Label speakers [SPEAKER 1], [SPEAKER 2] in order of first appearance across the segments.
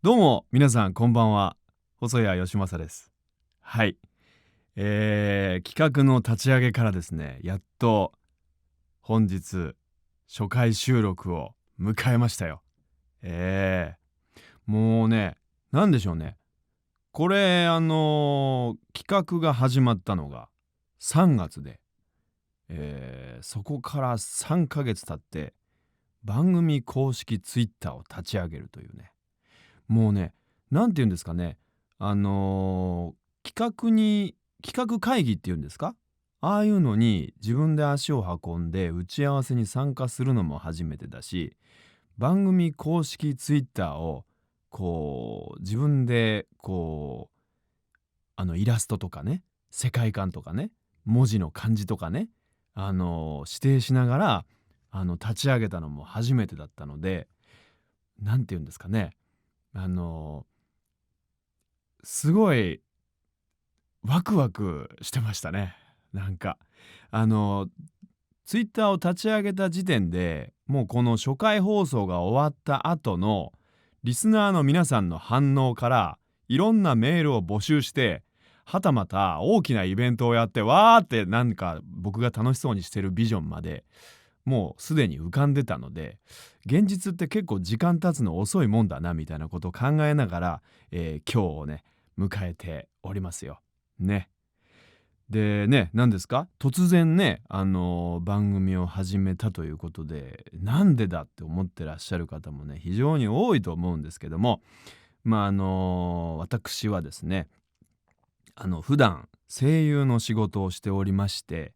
[SPEAKER 1] どうも皆さんこんばんは。細谷義正です。はい、企画の立ち上げからですね、やっと本日初回収録を迎えましたよ。もうね、なんでしょうね。これ企画が始まったのが3月で、そこから3ヶ月経って番組公式ツイッターを立ち上げるというね。もうね、なんて言うんですかね、企画会議っていうんですか、ああいうのに自分で足を運んで打ち合わせに参加するのも初めてだし、番組公式ツイッターを自分でイラストとかね、世界観とかね、文字の漢字とかね、指定しながら立ち上げたのも初めてだったので、なんて言うんですかね、あのすごいワクワクしてましたね。なんかあのツイッターを立ち上げた時点でもうこの初回放送が終わった後のリスナーの皆さんの反応からいろんなメールを募集して、はたまた大きなイベントをやってわーってなんか僕が楽しそうにしてるビジョンまでもうすでに浮かんでたので、現実って結構時間経つの遅いもんだなみたいなことを考えながら、今日をね迎えておりますよ。ね。でね、何ですか、突然ね番組を始めたということで、なんでだって思ってらっしゃる方もね非常に多いと思うんですけども、私はですね、普段声優の仕事をしておりまして、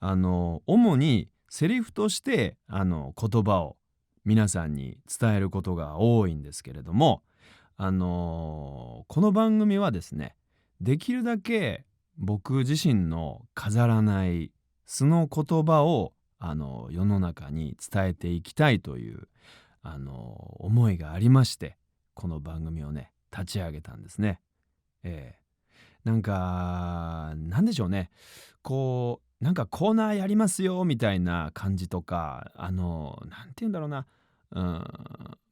[SPEAKER 1] 主にセリフとして言葉を皆さんに伝えることが多いんですけれども、この番組はですね、できるだけ僕自身の飾らない素の言葉を世の中に伝えていきたいという思いがありまして、この番組をね立ち上げたんですね。ええなんかなんでしょうね、なんかコーナーやりますよみたいな感じとか、なんて言うんだろうな、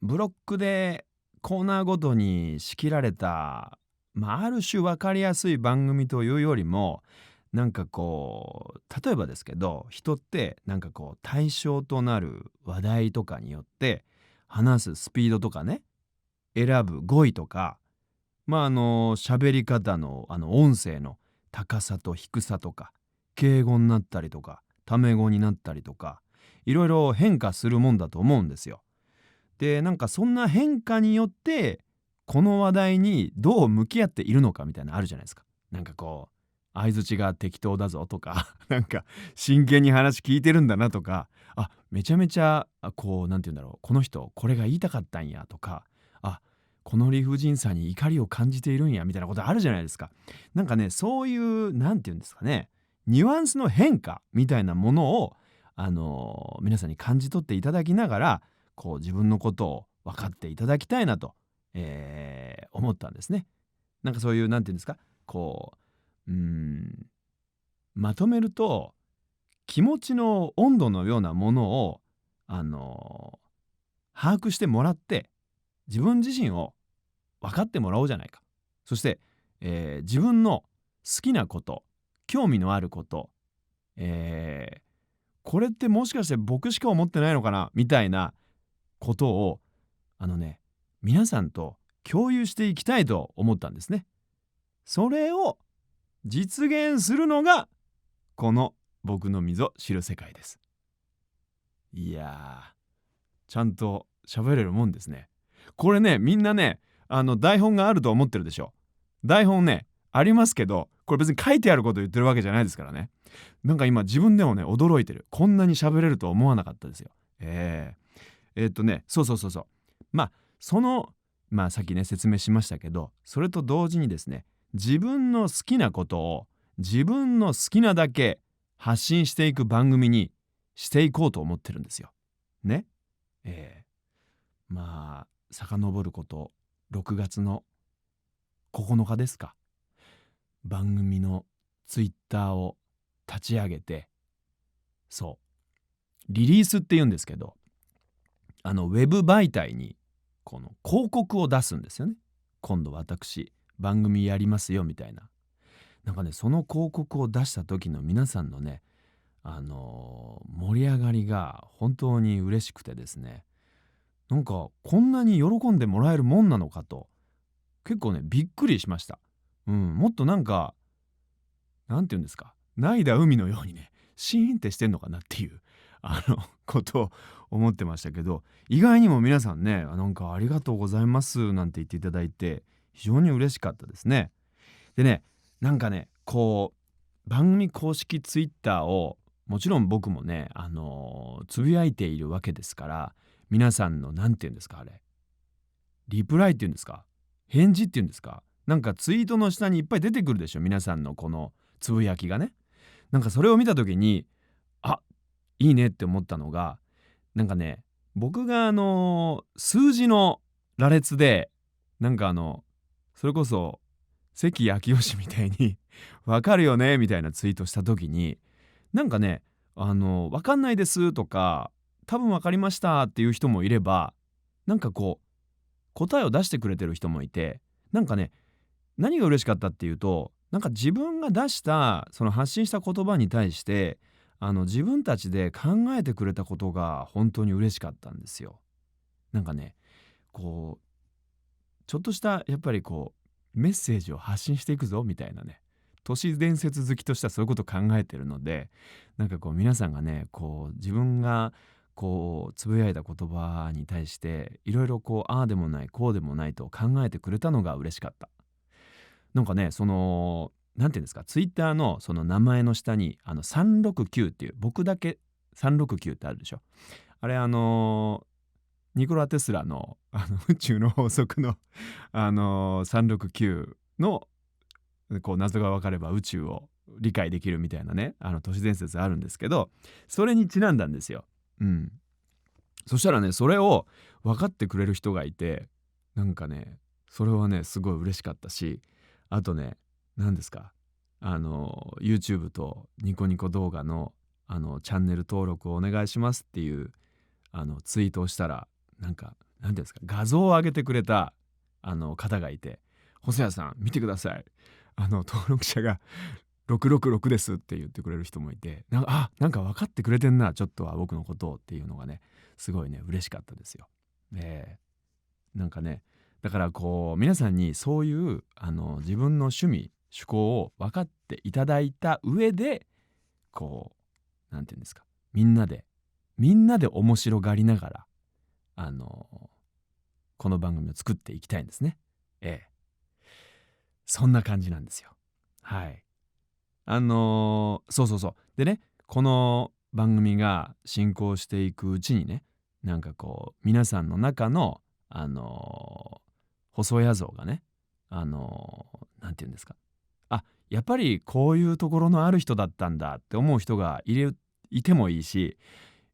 [SPEAKER 1] ブロックでコーナーごとに仕切られた、ある種分かりやすい番組というよりも、なんか例えばですけど、人ってなんか対象となる話題とかによって話すスピードとかね、選ぶ語彙とか、喋り方の音声の高さと低さとか、敬語になったりとかタメ語になったりとか、いろいろ変化するもんだと思うんですよ。でなんかそんな変化によってこの話題にどう向き合っているのかみたいなのあるじゃないですか。なんか相槌が適当だぞとかなんか真剣に話聞いてるんだなとか、めちゃめちゃなんて言うんだろう、この人これが言いたかったんやとか、この理不尽さに怒りを感じているんやみたいなことあるじゃないですか。なんかね、そういうなんて言うんですかね、ニュアンスの変化みたいなものを皆さんに感じ取っていただきながら、自分のことを分かっていただきたいなと、思ったんですね。なんかそういうなんて言うんですか、まとめると、気持ちの温度のようなものを把握してもらって、自分自身を分かってもらおうじゃないか。そして、自分の好きなこと、興味のあること、えーこれってもしかして僕しか思ってないのかなみたいなことを皆さんと共有していきたいと思ったんですね。それを実現するのがこの僕の溝知る世界です。いやちゃんと喋れるもんですね。これね、みんなね、台本があると思ってるでしょ。台本ね、ありますけど、これ別に書いてあること言ってるわけじゃないですからね。なんか今自分でもね、驚いてる。こんなに喋れるとは思わなかったですよ。そうそうそうそう。まあ、その、さっきね、説明しましたけど、それと同時にですね、自分の好きなことを自分の好きなだけ発信していく番組にしていこうと思ってるんですよ。ね。え遡ること6月の9日ですか。番組のツイッターを立ち上げて、リリースって言うんですけど、ウェブ媒体にこの広告を出すんですよね。今度私番組やりますよみたいな。なんかね、その広告を出した時の皆さんのね、盛り上がりが本当に嬉しくてですね、なんかこんなに喜んでもらえるもんなのかと結構ねびっくりしました。もっとなんかなんて言うんですか、ないだ海のようにねシーンってしてんのかなっていうことを思ってましたけど、意外にも皆さんね、なんかありがとうございますなんて言っていただいて非常に嬉しかったですね。でね、なんかねこう番組公式ツイッターをもちろん僕もねつぶやいているわけですから、皆さんのなんて言うんですか、あれリプライっていうんですか、返事っていうんですか、なんかツイートの下にいっぱい出てくるでしょ、皆さんのこのつぶやきがね。なんかそれを見た時に、あ、いいねって思ったのが、なんかね、僕が数字の羅列でなんかそれこそ関明義みたいにわかるよねみたいなツイートした時に、なんかね、わかんないですとか多分わかりましたっていう人もいれば、なんかこう答えを出してくれてる人もいて、なんかね、何が嬉しかったっていうと、なんか自分が出したその発信した言葉に対して自分たちで考えてくれたことが本当に嬉しかったんですよ。なんかね、こうちょっとしたやっぱりこうメッセージを発信していくぞみたいなね、都市伝説好きとしてはそういうことを考えてるので、なんかこう皆さんがねこう自分がこうつぶやいた言葉に対していろいろこうああでもないこうでもないと考えてくれたのが嬉しかった。なんかね、そのなんていうんですか、ツイッターのその名前の下に369っていう、僕だけ369ってあるでしょ。あれニコラ・テスラの宇宙の法則の369のこう謎が分かれば宇宙を理解できるみたいなね、都市伝説あるんですけど、それにちなんだんですよ。そしたらね、それを分かってくれる人がいて、なんかね、それはねすごい嬉しかったし、あとね、何ですか、YouTube とニコニコ動画のチャンネル登録をお願いしますっていうツイートをしたら、なんか何ていうんですか、画像を上げてくれた方がいて、細谷さん見てください、登録者が666ですって言ってくれる人もいて、なんか分かってくれてんなちょっとは僕のことをっていうのがね、すごいね嬉しかったですよ。なんかね、だからこう皆さんにそういう自分の趣味趣向を分かっていただいた上で、こうなんていうんですか、みんなで面白がりながらこの番組を作っていきたいんですね。そんな感じなんですよ。はい。そうでね、この番組が進行していくうちにね、なんかこう皆さんの中の細谷像がね、なんて言うんですか、やっぱりこういうところのある人だったんだって思う人がいてもいいし、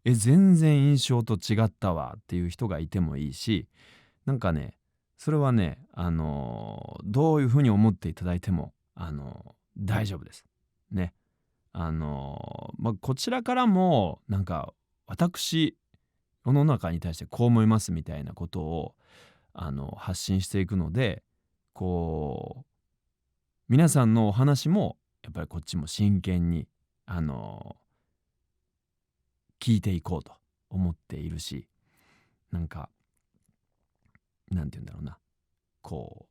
[SPEAKER 1] 全然印象と違ったわっていう人がいてもいいし、なんかね、それはね、どういうふうに思っていただいても大丈夫ですね。こちらからもなんか私世の中に対してこう思いますみたいなことを発信していくので、こう皆さんのお話もやっぱりこっちも真剣に聞いていこうと思っているし、なんかなんて言うんだろうな、こ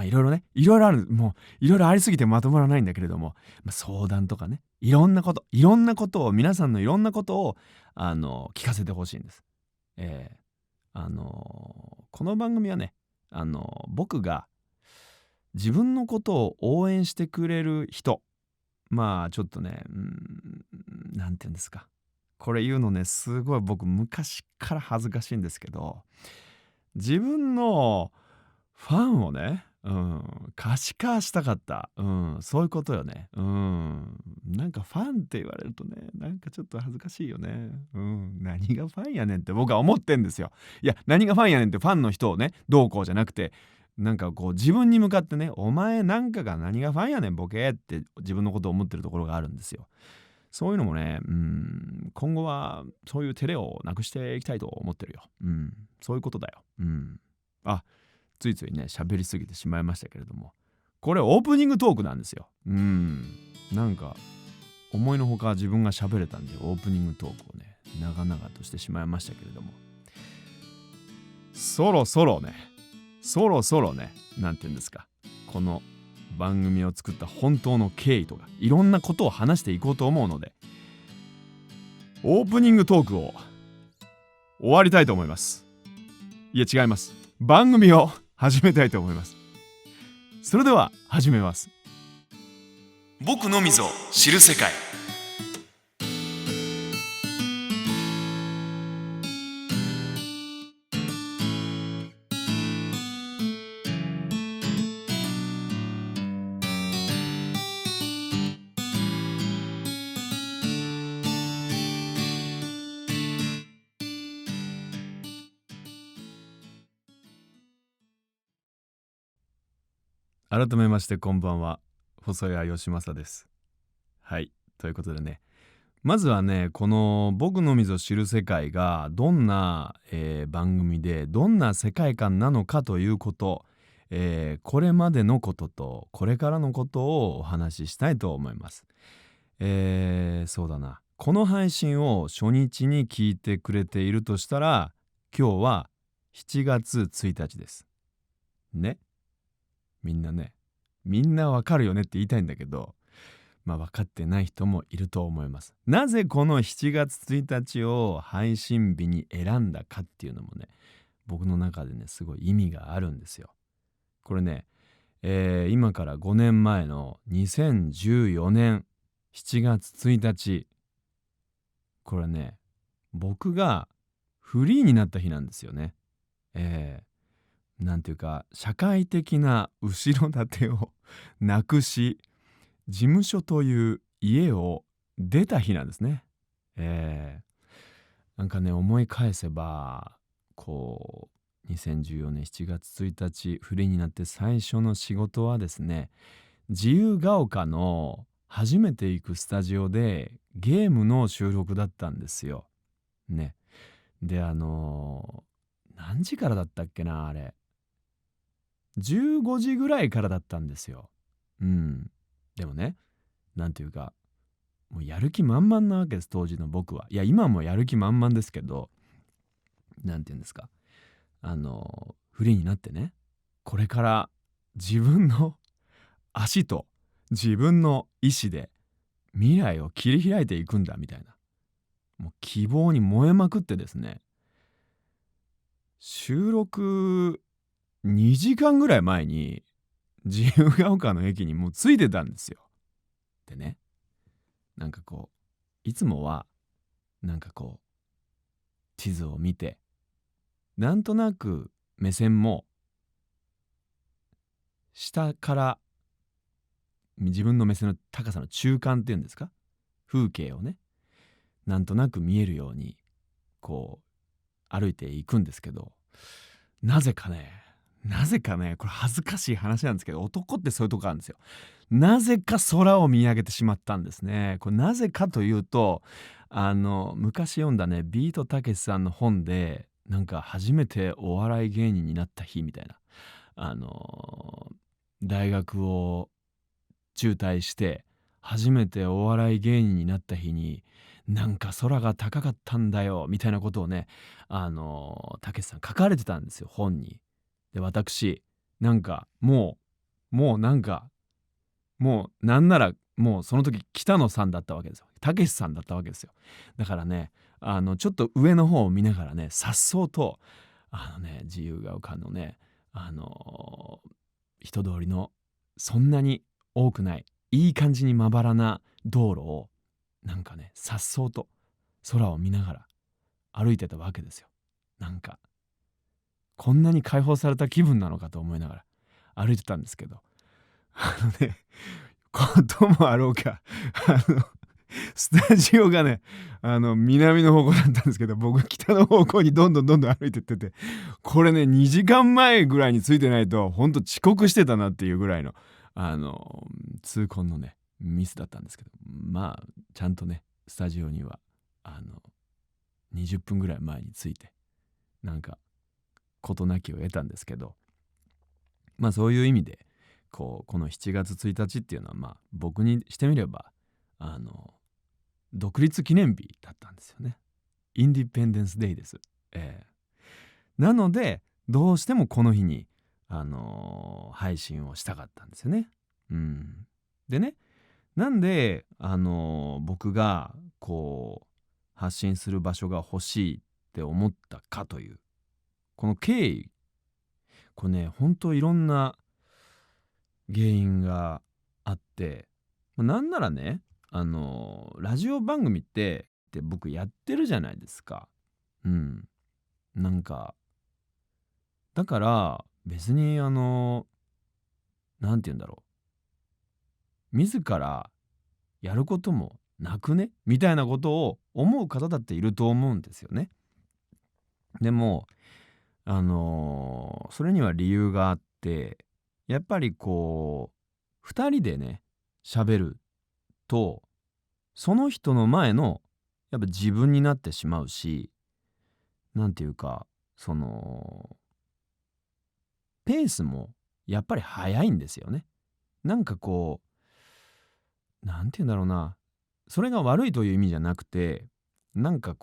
[SPEAKER 1] いろいろね、いろいろある、もういろいろありすぎてまとまらないんだけれども、相談とかね、いろんなことを皆さんのいろんなことを聞かせてほしいんです。この番組はね、僕が自分のことを応援してくれる人、ちょっとね、なんて言うんですか、これ言うのねすごい僕昔から恥ずかしいんですけど、自分のファンをね、可視化したかった。そういうことよね。なんかファンって言われるとね、なんかちょっと恥ずかしいよね。何がファンやねんって僕は思ってんですよ。いや、何がファンやねんってファンの人をね、どうこうじゃなくて、なんかこう自分に向かってね、お前なんかが何がファンやねんボケって自分のことを思ってるところがあるんですよ。そういうのもね、今後はそういう照れをなくしていきたいと思ってるよ。そういうことだよ。あ、ついついね、喋りすぎてしまいましたけれども。これオープニングトークなんですよ。なんか、思いのほか自分が喋れたんで、オープニングトークをね、長々としてしまいましたけれども。そろそろね、なんて言うんですか。この番組を作った本当の経緯とかいろんなことを話していこうと思うので、オープニングトークを終わりたいと思います。いや違います。番組を始めたいと思います。それでは始めます。僕のみぞ知る世界。改めましてこんばんは、細谷義正です。はい、ということでね、まずはね、この僕のみぞ知る世界がどんな、番組でどんな世界観なのかということ、これまでのこととこれからのことをお話ししたいと思います。そうだな、この配信を初日に聞いてくれているとしたら、今日は7月1日ですね。みんなわかるよねって言いたいんだけど、分かってない人もいると思います。なぜこの7月1日を配信日に選んだかっていうのもね、僕の中でね、すごい意味があるんですよ。これね、今から5年前の2014年7月1日、これね、僕がフリーになった日なんですよね。なんていうか、社会的な後ろ盾をなくし、事務所という家を出た日なんですね。なんかね、思い返せば、こう2014年7月1日フリーになって最初の仕事はですね、自由が丘の初めて行くスタジオでゲームの収録だったんですよ。ね。で、何時からだったっけな、あれ。15時ぐらいからだったんですよ。でもね、なんていうか、もうやる気満々なわけです、当時の僕は。いや、今もやる気満々ですけど、なんていうんですか、フリーになってね、これから自分の足と自分の意志で未来を切り開いていくんだみたいな、もう希望に燃えまくってですね、収録2時間ぐらい前に自由が丘の駅にもう着いてたんですよ。でね、なんかこういつもはなんかこう地図を見て、なんとなく目線も下から自分の目線の高さの中間っていうんですか、風景をね、なんとなく見えるようにこう歩いていくんですけど、なぜかね、これ恥ずかしい話なんですけど、男ってそういうとこあるんですよ。なぜか空を見上げてしまったんですね。これなぜかというと、昔読んだね、ビートたけしさんの本で、なんか初めてお笑い芸人になった日みたいな、大学を中退して初めてお笑い芸人になった日に、なんか空が高かったんだよみたいなことをね、たけしさん書かれてたんですよ、本に。で、私なんかもうなんかもうなんならもうその時北野さんだったわけですよ。たけしさんだったわけですよ。だからね、ちょっと上の方を見ながらね、颯爽と自由が丘のね、人通りのそんなに多くないいい感じにまばらな道路をなんかね、颯爽と空を見ながら歩いてたわけですよ。なんかこんなに解放された気分なのかと思いながら歩いてたんですけど、こともあろうか、スタジオがね、南の方向だったんですけど、僕北の方向にどんどん歩いてってて、これね、2時間前ぐらいに着いてないとほんと遅刻してたなっていうぐらいの痛恨のねミスだったんですけど、まあちゃんとねスタジオには20分ぐらい前に着いて、なんか事なきを得たんですけど、まあそういう意味でこの7月1日っていうのは、まあ僕にしてみれば独立記念日だったんですよね。インディペンデンスデイです。なのでどうしてもこの日に配信をしたかったんですよね。でね、なんで僕が発信する場所が欲しいって思ったかというこの経緯、これね本当いろんな原因があって、なんならねラジオ番組って僕やってるじゃないですか。なんかだから別になんて言うんだろう、自らやることもなくねみたいなことを思う方だっていると思うんですよね。でもそれには理由があって、やっぱり2人でね喋るとその人の前のやっぱ自分になってしまうし、なんていうかペースもやっぱり速いんですよね。なんかなんて言うんだろうな、それが悪いという意味じゃなくて、なんか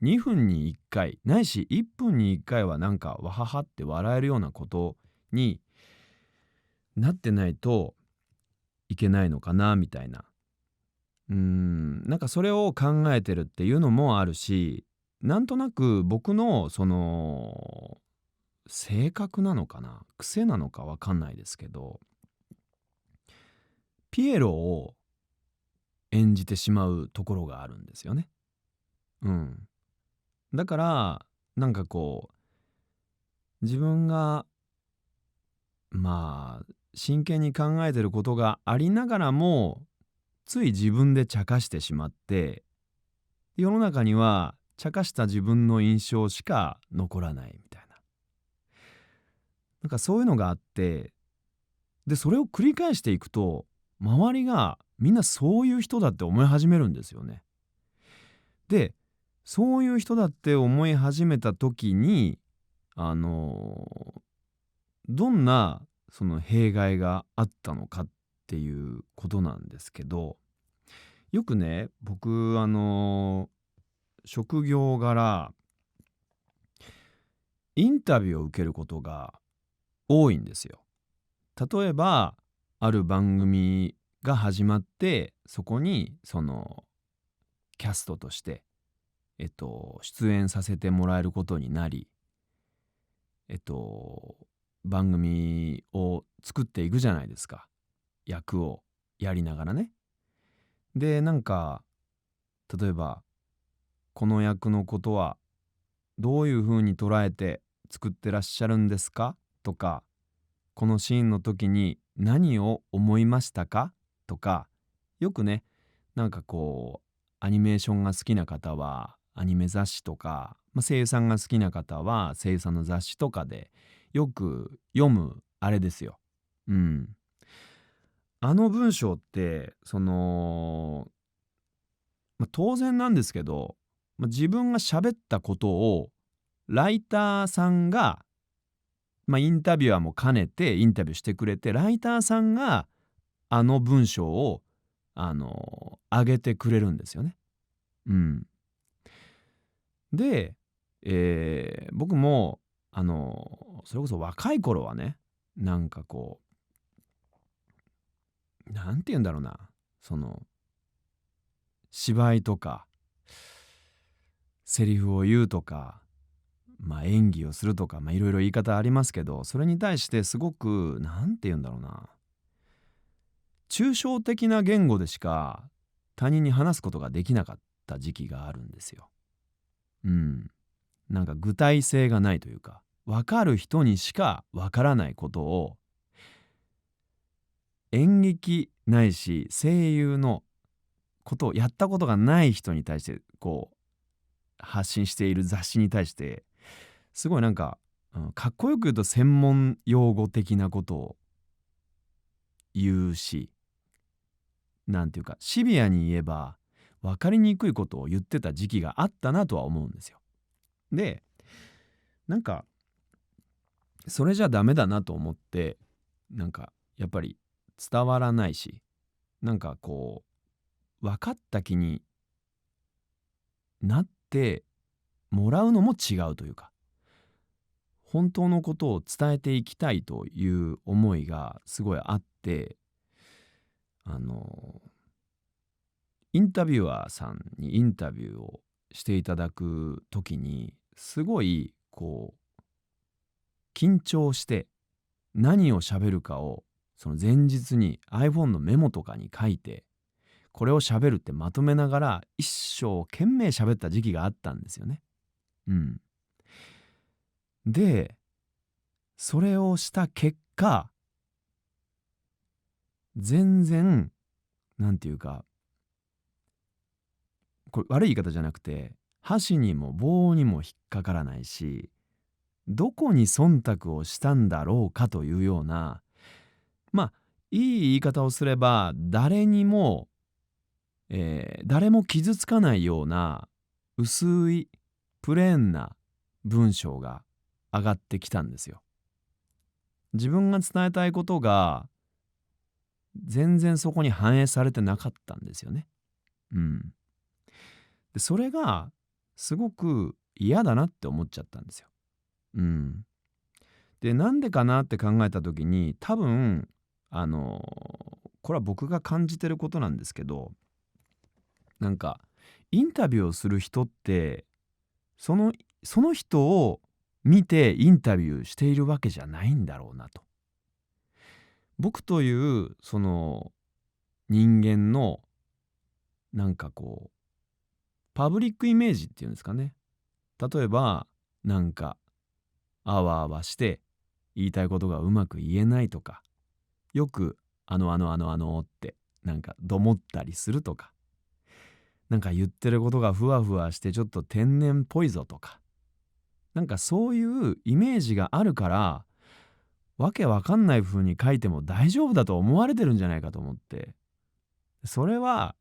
[SPEAKER 1] 2分に1回ないし1分に1回はなんかわははって笑えるようなことになってないといけないのかなみたいな。なんかそれを考えてるっていうのもあるし、なんとなく僕の性格なのかな癖なのかわかんないですけど、ピエロを演じてしまうところがあるんですよね。だからなんか自分がまあ真剣に考えてることがありながらもつい自分で茶化してしまって、世の中には茶化した自分の印象しか残らないみたいな、なんかそういうのがあって、でそれを繰り返していくと周りがみんなそういう人だって思い始めるんですよね。でそういう人だって思い始めた時にあのどんなその弊害があったのかっていうことなんですけど、よくね僕職業柄インタビューを受けることが多いんですよ。例えばある番組が始まって、そこにキャストとして出演させてもらえることになり、番組を作っていくじゃないですか、役をやりながらね。でなんか例えばこの役のことはどういうふうに捉えて作ってらっしゃるんですかとか、このシーンの時に何を思いましたかとか、よくねなんかアニメーションが好きな方はアニメ雑誌とか、声優さんが好きな方は声優さんの雑誌とかでよく読むあれですよ。あの文章って当然なんですけど、自分が喋ったことをライターさんが、インタビュアーも兼ねてインタビューしてくれて、ライターさんがあの文章を上げてくれるんですよね。で、僕もそれこそ若い頃はね、なんかなんて言うんだろうな、芝居とかセリフを言うとか、演技をするとか、いろいろ言い方ありますけど、それに対してすごくなんて言うんだろうな、抽象的な言語でしか他人に話すことができなかった時期があるんですよ。なんか具体性がないというか、分かる人にしか分からないことを演劇ないし声優のことをやったことがない人に対して発信している雑誌に対してすごいなんか、かっこよく言うと専門用語的なことを言うし、なんていうかシビアに言えば分かりにくいことを言ってた時期があったなとは思うんですよ。で、なんかそれじゃダメだなと思って、なんかやっぱり伝わらないし、なんかこう分かった気になってもらうのも違うというか、本当のことを伝えていきたいという思いがすごいあって、あのインタビュアーさんにインタビューをしていただく時にすごいこう緊張して何を喋るかをその前日に iPhone のメモとかに書いて、これを喋るってまとめながら一生懸命喋った時期があったんですよね。うん。で、それをした結果、全然なんていうか、これ悪い言い方じゃなくて、箸にも棒にも引っかからないし、どこに忖度をしたんだろうかというような、まあいい言い方をすれば誰にも、誰も傷つかないような薄いプレーンな文章が上がってきたんですよ。自分が伝えたいことが全然そこに反映されてなかったんですよね。うん。でそれがすごく嫌だなって思っちゃったんですよ。うん。でなんでかなって考えた時に多分これは僕が感じてることなんですけど、なんかインタビューをする人ってそのその人を見てインタビューしているわけじゃないんだろうなと。僕というその人間のなんかこうパブリックイメージっていうんですかね。例えばなんかあわあわして言いたいことがうまく言えないとか、よくってなんかどもったりするとか、なんか言ってることがふわふわしてちょっと天然っぽいぞとか、なんかそういうイメージがあるから、わけわかんない風に書いても大丈夫だと思われてるんじゃないかと思って、それは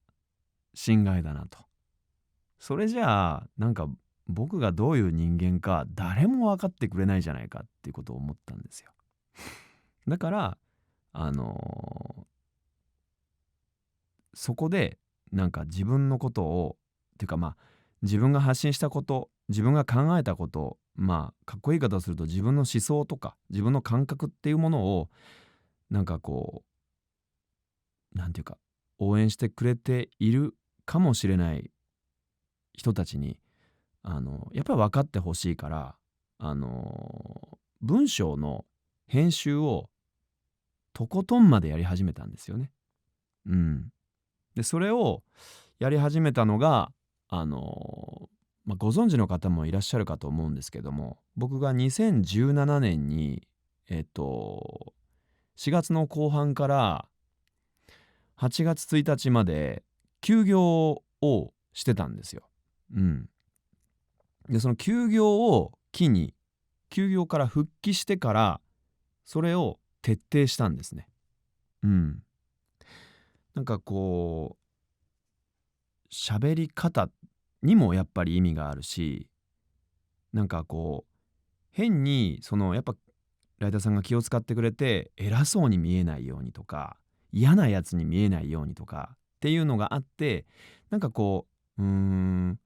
[SPEAKER 1] 心外だなと。それじゃあなんか僕がどういう人間か誰も分かってくれないじゃないかっていうことを思ったんですよ。だからあのそこでなんか自分のことをっていうか自分が発信したこと、自分が考えたこと、かっこいい言い方をすると自分の思想とか自分の感覚っていうものをなんかこなんていうか応援してくれているかもしれない人たちにやっぱり分かってほしいから、文章の編集をとことんまでやり始めたんですよね。うん。でそれをやり始めたのがご存知の方もいらっしゃるかと思うんですけども、僕が2017年に4月の後半から8月1日まで休業をしてたんですよ。うん。でその休業を機に休業から復帰してからそれを徹底したんですね。うん。なんかこう喋り方にもやっぱり意味があるし、なんかこう変にそのやっぱライターさんが気を使ってくれて偉そうに見えないようにとか嫌なやつに見えないようにとかっていうのがあって、なんかこう何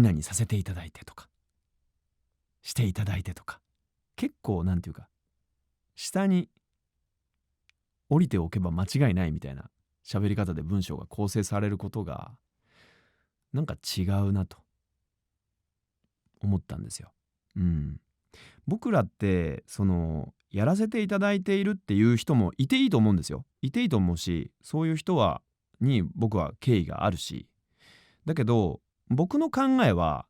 [SPEAKER 1] 々させていただいてとかしていただいてとか、結構なんていうか下に降りておけば間違いないみたいな喋り方で文章が構成されることがなんか違うなと思ったんですよ。うん。僕らってそのやらせていただいているっていう人もいていいと思うんですよ。いていいと思うし、そういう人に僕は敬意があるし、だけど僕の考えは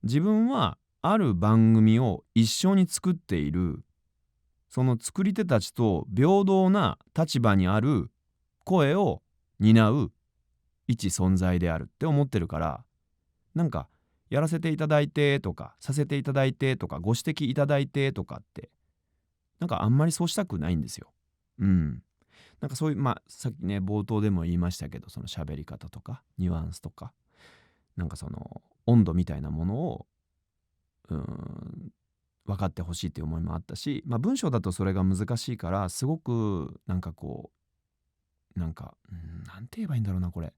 [SPEAKER 1] 自分はある番組を一緒に作っているその作り手たちと平等な立場にある声を担う一存在であるって思ってるから、なんかやらせていただいてとかさせていただいてとかご指摘いただいてとかってなんかあんまりそうしたくないんですよ。うん。なんかそういうさっきね冒頭でも言いましたけど、その喋り方とかニュアンスとか、なんかその温度みたいなものを分かってほしいっていう思いもあったし、文章だとそれが難しいから、すごくなんかこうなんて言えばいいんだろうな、これ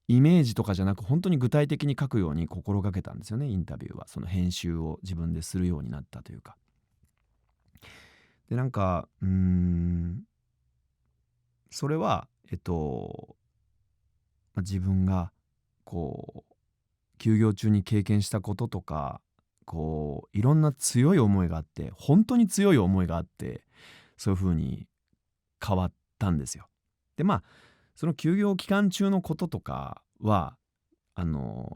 [SPEAKER 1] イメージとかじゃなく本当に具体的に書くように心がけたんですよね。インタビューはその編集を自分でするようになったというか。でそれは自分がこう休業中に経験したこととか、こういろんな強い思いがあって、本当に強い思いがあって、そういう風に変わったんですよ。でその休業期間中のこととかは、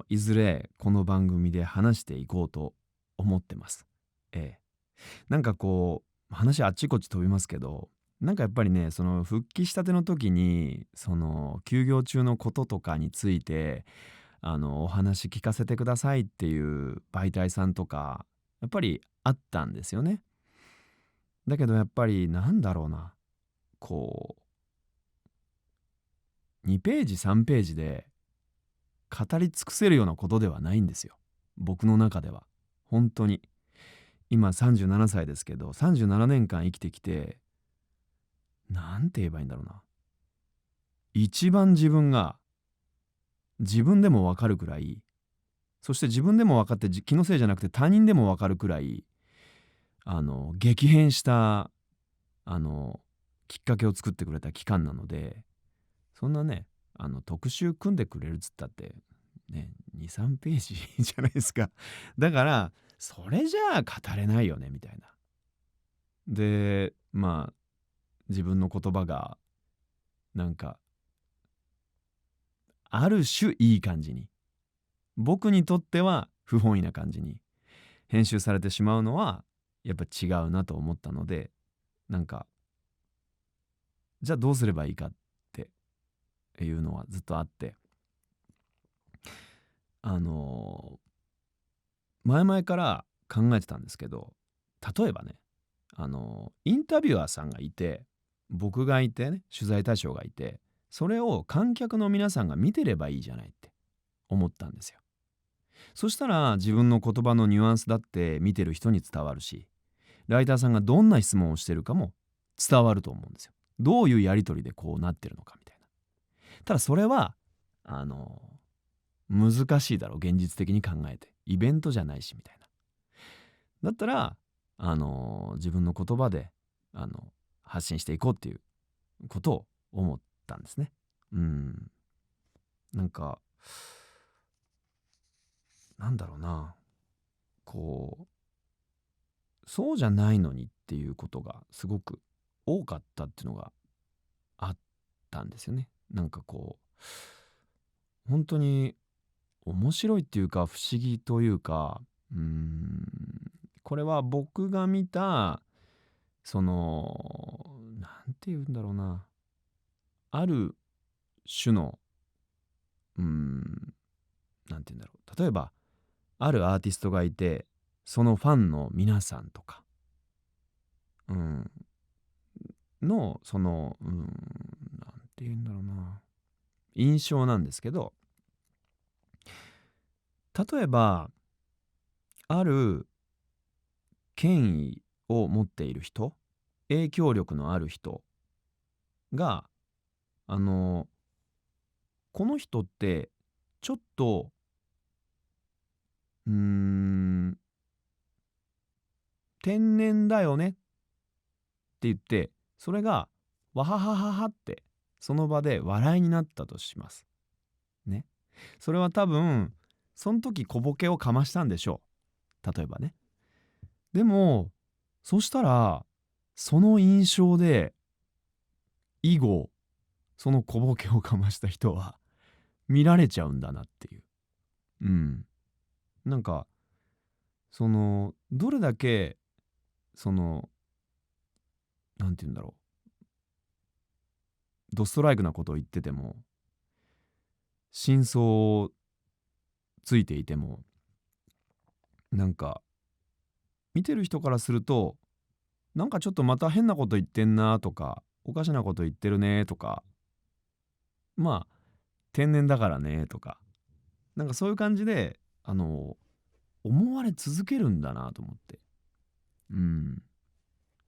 [SPEAKER 1] いずれこの番組で話していこうと思ってます。ええ。なんかこう話あっちこっち飛びますけど、なんかやっぱりね、その復帰したての時にその休業中のこととかについてお話聞かせてくださいっていう媒体さんとかやっぱりあったんですよね。だけどやっぱりなんだろうな、こう2ページ3ページで語り尽くせるようなことではないんですよ、僕の中では。本当に今37歳ですけど、37年間生きてきて、なんて言えばいいんだろうな、一番自分が自分でもわかるくらい、そして自分でも分かって気のせいじゃなくて他人でも分かるくらい激変したきっかけを作ってくれた期間なので、そんなね特集組んでくれるっつったってね23ページじゃないですか。だからそれじゃあ語れないよねみたいな。で自分の言葉がなんかある種いい感じに、僕にとっては不本意な感じに編集されてしまうのはやっぱ違うなと思ったので、なんかじゃあどうすればいいかっていうのはずっとあって、あの前々から考えてたんですけど、例えばねインタビュアーさんがいて、僕がいてね、取材対象がいて、それを観客の皆さんが見てればいいじゃないって思ったんですよ。そしたら自分の言葉のニュアンスだって見てる人に伝わるし、ライターさんがどんな質問をしてるかも伝わると思うんですよ。どういうやり取りでこうなってるのかみたいな。ただそれはあの難しいだろう、現実的に考えて。イベントじゃないしみたいな。だったら自分の言葉で発信していこうっていうことを思ったんですね。なんかなんだろうな、こうそうじゃないのにっていうことがすごく多かったっていうのがあったんですよね。なんかこう本当に面白いっていうか不思議というか、これは僕が見たそのなんて言うんだろうな、ある種のなんて言うんだろう、例えばあるアーティストがいて、そのファンの皆さんとか、うん、のそのなんて言うんだろうな、印象なんですけど、例えばある権威を持っている人、影響力のある人があのこの人ってちょっとうーん天然だよねって言って、それがわははははってその場で笑いになったとしますね。それは多分その時小ボケをかましたんでしょう、例えばね。でもそしたらその印象で以後その小ボケをかました人は見られちゃうんだなっていう。なんかそのどれだけそのなんて言うんだろう、ドストライクなことを言ってても、真相をついていても、なんか見てる人からするとなんかちょっとまた変なこと言ってんなとかおかしなこと言ってるねとか、まあ天然だからねとか、なんかそういう感じで思われ続けるんだなと思って。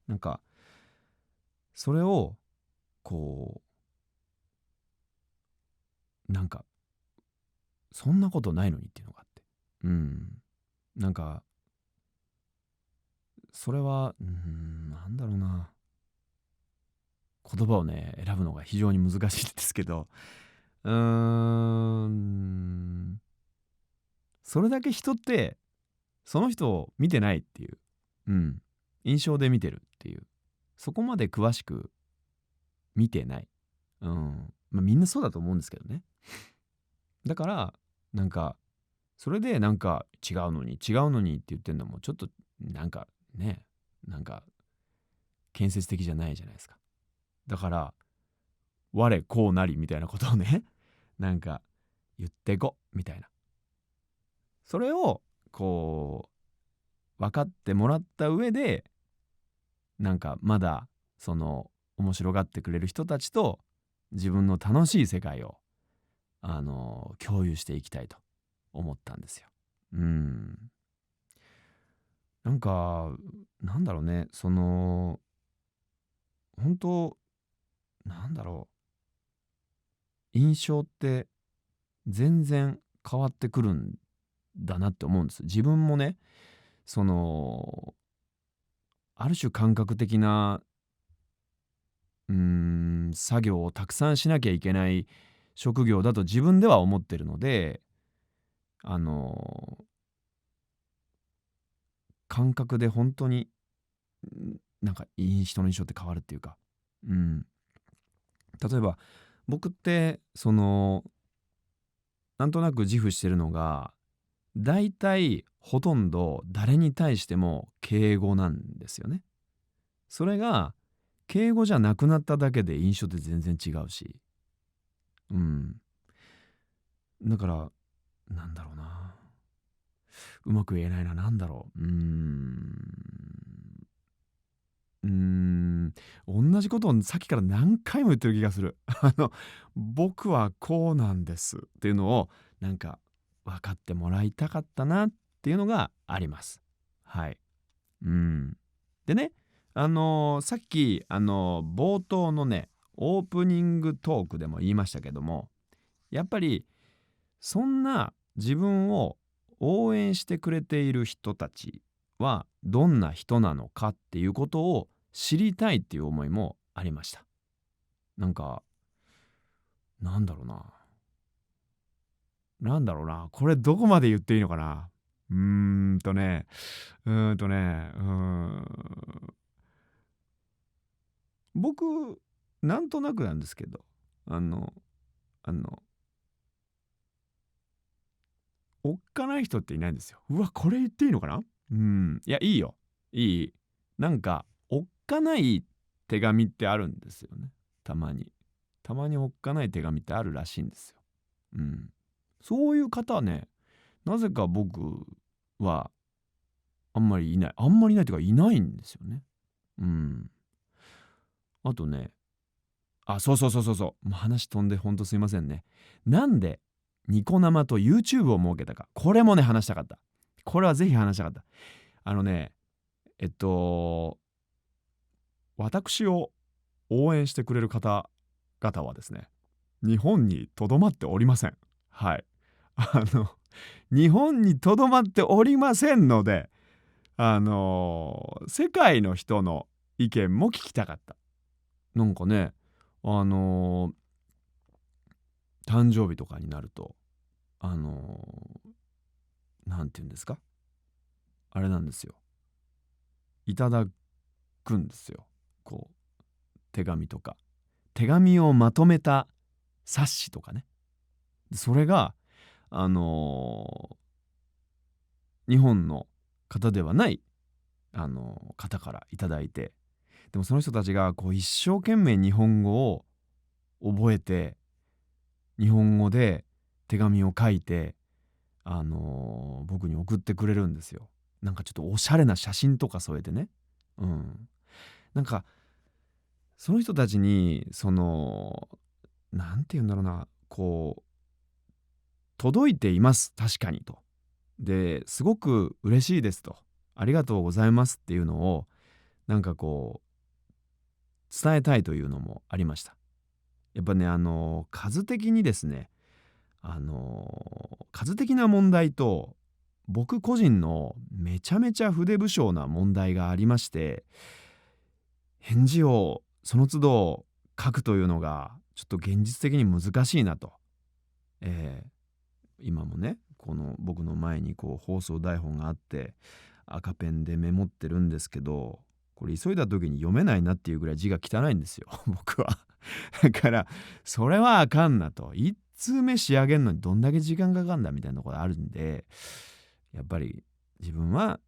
[SPEAKER 1] なんかそれをこなんかそんなことないのにっていうのがあって、なんかそれはなんだろうな、言葉をね選ぶのが非常に難しいんですけど、うーんそれだけ人ってその人を見てないっていう、うん、印象で見てるっていう、そこまで詳しく見てない、みんなそうだと思うんですけどね。だからなんかそれでなんか違うのにって言ってんのもちょっとなんかね、なんか建設的じゃないじゃないですか。だから我こうなりみたいなことをねなんか言ってこみたいな、それを分かってもらった上で、なんかまだその面白がってくれる人たちと自分の楽しい世界を共有していきたいと思ったんですよ。なんかなんだろうね、本当なんだろ印象って全然変わってくるんだなって思うんです。自分もね、そのある種感覚的な作業をたくさんしなきゃいけない職業だと自分では思ってるので、あの感覚で本当になんか人の印象って変わるっていうか、うん、例えば僕ってなんとなく自負してるのが、だいたいほとんど誰に対しても敬語なんですよね。それが敬語じゃなくなっただけで印象って全然違うし、うん、だからなんだろうな、うまく言えないな、なんだろう、うーん同じことをさっきから何回も言ってる気がする。僕はこうなんですっていうのをなんか分かってもらいたかったなっていうのがあります。はい。でね、さっき冒頭のねオープニングトークでも言いましたけども、やっぱりそんな自分を応援してくれている人たちはどんな人なのかっていうことを知りたいっていう思いもありました。なんかなんだろうな、これどこまで言っていいのかな。うーんとねうーんとねうーん僕なんとなくなんですけど、あのあのおっかない人っていないんですよ。うわ、これ言っていいのかな。いや、いいよ。いい。なんかおっかない手紙ってあるんですよね。たまに。たまにおっかない手紙ってあるらしいんですよ。そういう方はね、なぜか僕はあんまりいないというかいないんですよね。うん。あとね、そう。もう話飛んでほんとすいませんね。なんでニコ生と YouTube を設けたか。これもね、話したかった。これはぜひ話したかった。あのね、えっと、私を応援してくれる方々はですね、日本にとどまっておりません。はい。日本にとどまっておりませんので、世界の人の意見も聞きたかった。なんかね、あの誕生日とかになると、あのなんて言うんですか、あれなんですよ。いただくんですよ。こう、手紙とか。手紙をまとめた冊子とかね。それが、あの日本の方ではない、方からいただいて、でもその人たちがこう一生懸命日本語を覚えて、日本語で手紙を書いて、僕に送ってくれるんですよ。なんかちょっとおしゃれな写真とか添えてね。うん。なんかその人たちになんて言うんだろうな、届いています、確かにと。ですごく嬉しいですと。ありがとうございますっていうのを、なんか伝えたいというのもありました。やっぱね、数的にですね、数的な問題と、僕個人のめちゃめちゃ筆不詳な問題がありまして、返事をその都度書くというのが、ちょっと現実的に難しいなと。えー今もね、この僕の前に放送台本があって、赤ペンでメモってるんですけど、これ急いだ時に読めないなっていうぐらい字が汚いんですよ僕は。だからそれはあかんなと。一通目仕上げるのにどんだけ時間かかんだみたいなところあるんで、やっぱり自分は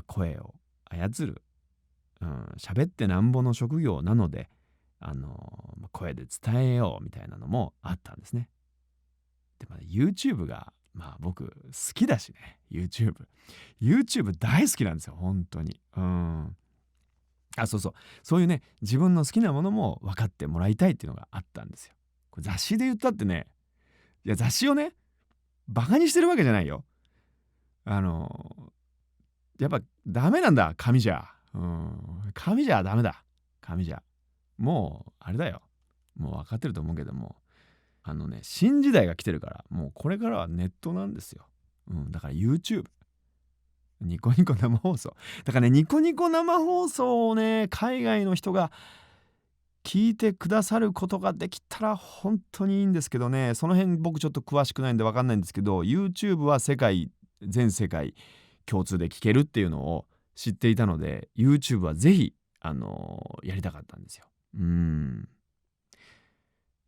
[SPEAKER 1] 声を操る、喋ってなんぼの職業なので、声で伝えようみたいなのもあったんですね。で、YouTube が僕好きだしね。 YouTube 大好きなんですよ本当に。そういうね、自分の好きなものも分かってもらいたいっていうのがあったんですよ。これ雑誌で言ったってね、いや雑誌をねバカにしてるわけじゃないよ。あのやっぱダメなんだ紙じゃ。紙じゃダメだ。紙じゃもうあれだよ。もう分かってると思うけども、新時代が来てるから、もうこれからはネットなんですよ。だから YouTube、ニコニコ生放送。だからね、ニコニコ生放送をね、海外の人が聞いてくださることができたら本当にいいんですけどね、その辺僕ちょっと詳しくないんで分かんないんですけど、 YouTube は全世界共通で聞けるっていうのを知っていたので、 YouTube はぜひやりたかったんですよ。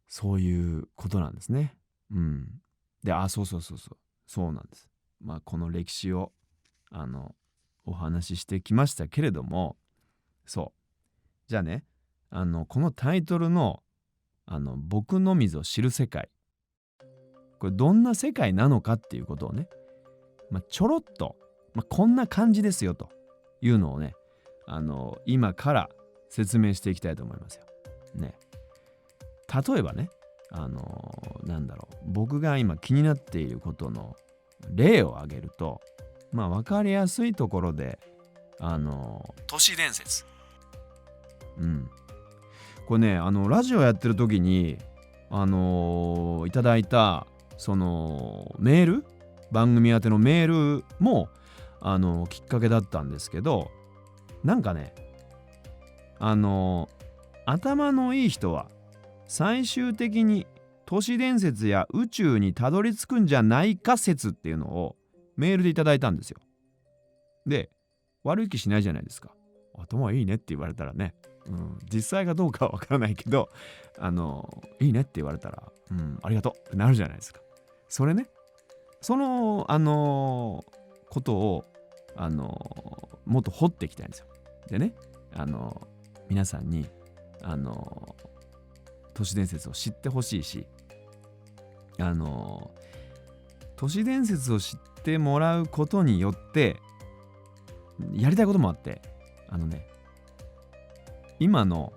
[SPEAKER 1] そういうことなんですね。で、そうなんです。この歴史をお話ししてきましたけれども、じゃあね、このタイトルの僕のみぞ知る世界、これどんな世界なのかっていうことをね、ちょろっと、こんな感じですよというのをね、今から説明していきたいと思いますよ。ね。例えばね、僕が今気になっていることの例を挙げると、分かりやすいところで、都市伝説。これね、ラジオやってる時に、いただいた、メール、番組宛てのメールも、きっかけだったんですけど、なんかね、頭のいい人は、最終的に都市伝説や宇宙にたどり着くんじゃないか説っていうのをメールでいただいたんですよ。で、悪い気しないじゃないですか。頭いいねって言われたらね、実際がどうかはわからないけど、いいねって言われたら、ありがとうってなるじゃないですか。それね、そのことをもっと掘っていきたいんですよ。でね、皆さんに都市伝説を知ってほしいし、都市伝説を知ってもらうことによってやりたいこともあって、今の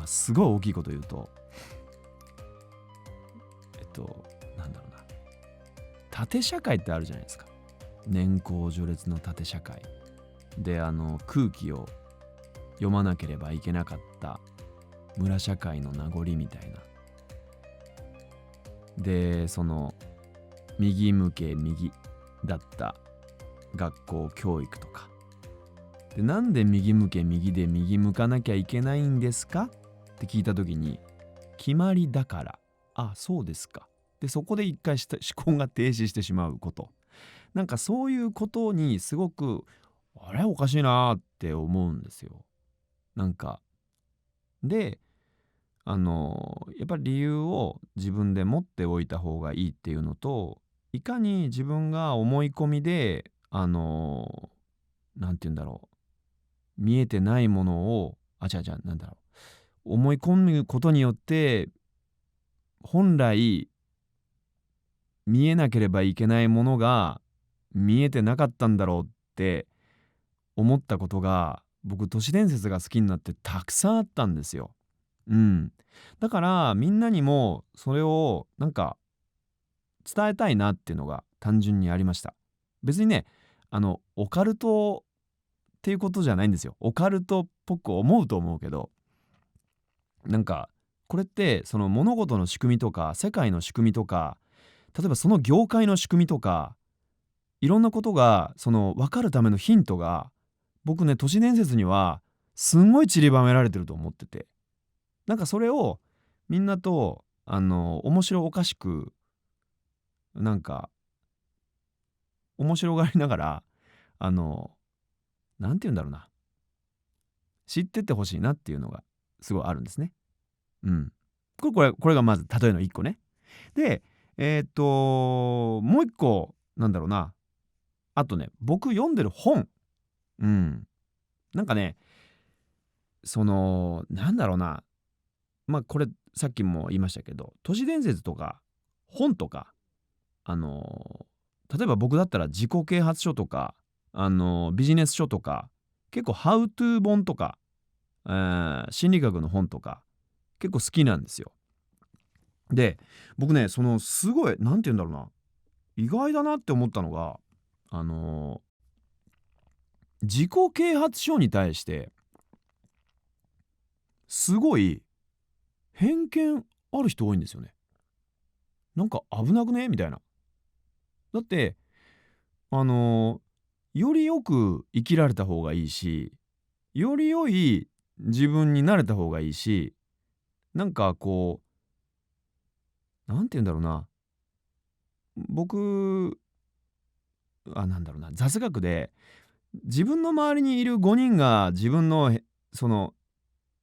[SPEAKER 1] すごい大きいこと言うと、なんだろうな、縦社会ってあるじゃないですか。年功序列の縦社会で、空気を読まなければいけなかった村社会の名残みたいな。で、右向け右だった学校教育とかで、なんで右向け右で右向かなきゃいけないんですかって聞いた時に、決まりだから、あ、そうですか。で、そこで一回思考が停止してしまうこと、なんかそういうことにすごくあれおかしいなって思うんですよ。なんかで、やっぱり理由を自分で持っておいた方がいいっていうのと、いかに自分が思い込みでなんて言うんだろう、見えてないものを思い込むことによって本来見えなければいけないものが見えてなかったんだろうって思ったことが僕都市伝説が好きになってたくさんあったんですよ。うん。だからみんなにもそれをなんか伝えたいなっていうのが単純にありました。別にね、オカルトっていうことじゃないんですよ。オカルトっぽく思うと思うけど、なんかこれってその物事の仕組みとか世界の仕組みとか、例えばその業界の仕組みとか、いろんなことがその分かるためのヒントが、僕ね都市伝説にはすんごい散りばめられてると思ってて、なんかそれをみんなと面白おかしく、なんか面白がりながら、あのなんて言うんだろうな、知ってってほしいなっていうのがすごいあるんですね。うん。これがまず例えの1個ね。で、もう1個なんだろうな、あとね、僕読んでる本、うん、なんかね、なんだろうな、これさっきも言いましたけど、都市伝説とか本とか、あの例えば僕だったら自己啓発書とか、ビジネス書とか、結構ハウトゥー本とか、心理学の本とか結構好きなんですよ。で、僕ね、すごいなんて言うんだろうな、意外だなって思ったのが、あの自己啓発書に対してすごい偏見ある人多いんですよね。なんか危なくねみたいな。だってあのよりよく生きられた方がいいし、より良い自分になれた方がいいし、なんかこなんて言うんだろうな、僕なんだろうな、雑学で自分の周りにいる5人がその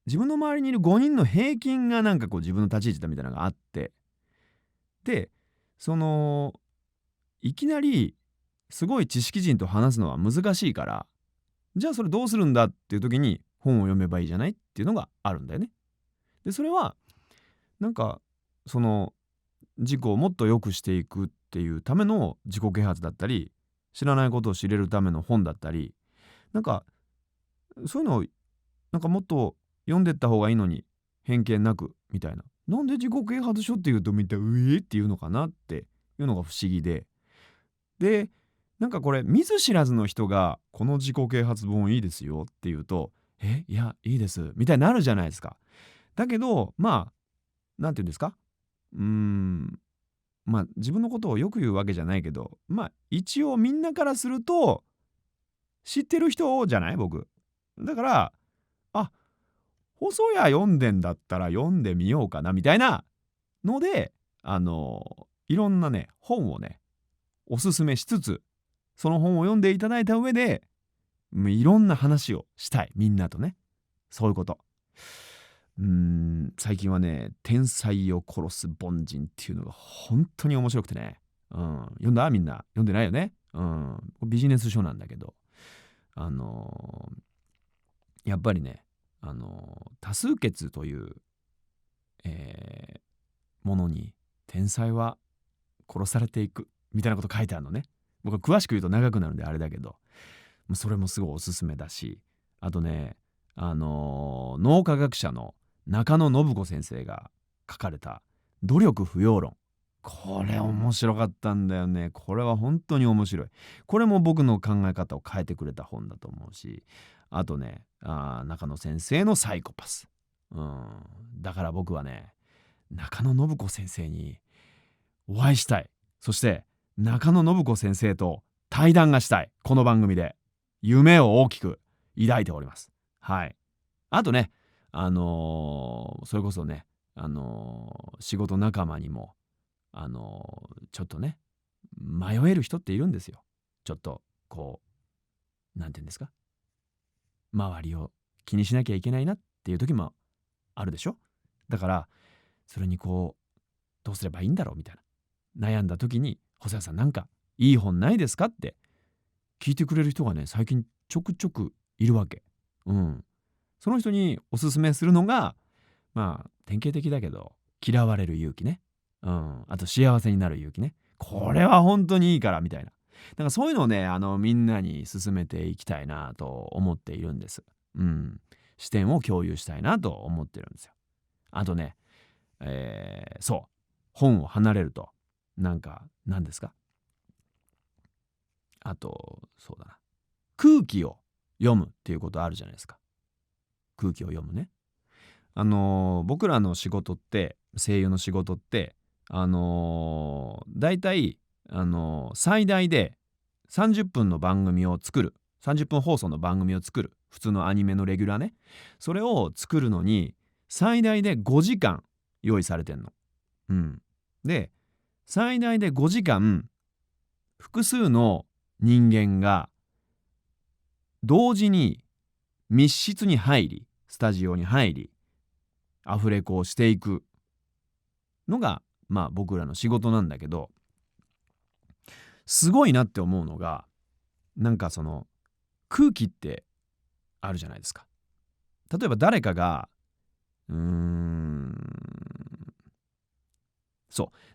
[SPEAKER 1] 自分の周りにいる5人の平均がなんかこう自分の立ち位置だみたいなのがあって、でそのいきなりすごい知識人と話すのは難しいから、じゃあそれどうするんだっていう時に本を読めばいいじゃないっていうのがあるんだよね。でそれはなんかその自己をもっと良くしていくっていうための自己啓発だったり、知らないことを知れるための本だったり、なんかそういうのをなんかもっと読んでった方がいいのに、偏見なくみたいな。なんで自己啓発書っていうとみんなっていうのかなっていうのが不思議で。で、なんかこれ見ず知らずの人がこの自己啓発本いいですよって言うと、いやいいですみたいになるじゃないですか。だけどなんて言うんですか、うーん自分のことをよく言うわけじゃないけど、一応みんなからすると知ってる人じゃない僕。だからあ、細谷読んでんだったら読んでみようかなみたいなので、いろんなね本をねおすすめしつつ、その本を読んでいただいた上で、いろんな話をしたい、みんなとね。そういうこと。最近はね、天才を殺す凡人っていうのが本当に面白くてね。読んだみんな。読んでないよね。ビジネス書なんだけど、あのやっぱりね、多数決という、えものに天才は殺されていくみたいなこと書いてあるのね。僕は詳しく言うと長くなるんであれだけど、それもすごいおすすめだし、あとね、脳科学者の中野信子先生が書かれた「努力不要論」、これ面白かったんだよね。これは本当に面白い。これも僕の考え方を変えてくれた本だと思うし、あとね、中野先生のサイコパス。だから僕はね、中野信子先生にお会いしたい。そして中野信子先生と対談がしたい。この番組で夢を大きく抱いております。はい。あとね、それこそね、仕事仲間にも、ちょっとね、迷える人っているんですよ。ちょっとこなんて言うんですか、周りを気にしなきゃいけないなっていう時もあるでしょ。だからそれにどうすればいいんだろうみたいな悩んだ時に、細谷さんなんかいい本ないですかって聞いてくれる人がね最近ちょくちょくいるわけ。その人におすすめするのが、典型的だけど嫌われる勇気ね。あと幸せになる勇気ね。これは本当にいいからみたいな。そういうのをねみんなに勧めていきたいなと思っているんです。視点を共有したいなと思ってるんですよ。あとね、そう本を離れると何ですか、あとそうだな、空気を読むっていうことあるじゃないですか。空気を読むね。僕らの仕事って、声優の仕事って、だいたい最大で30分の番組を作る、30分放送の番組を作る、普通のアニメのレギュラーね、それを作るのに最大で5時間用意されてんの。で、最大で5時間複数の人間が同時に密室に入り、スタジオに入り、アフレコをしていくのが僕らの仕事なんだけど、すごいなって思うのが、その空気ってあるじゃないですか。例えば誰かが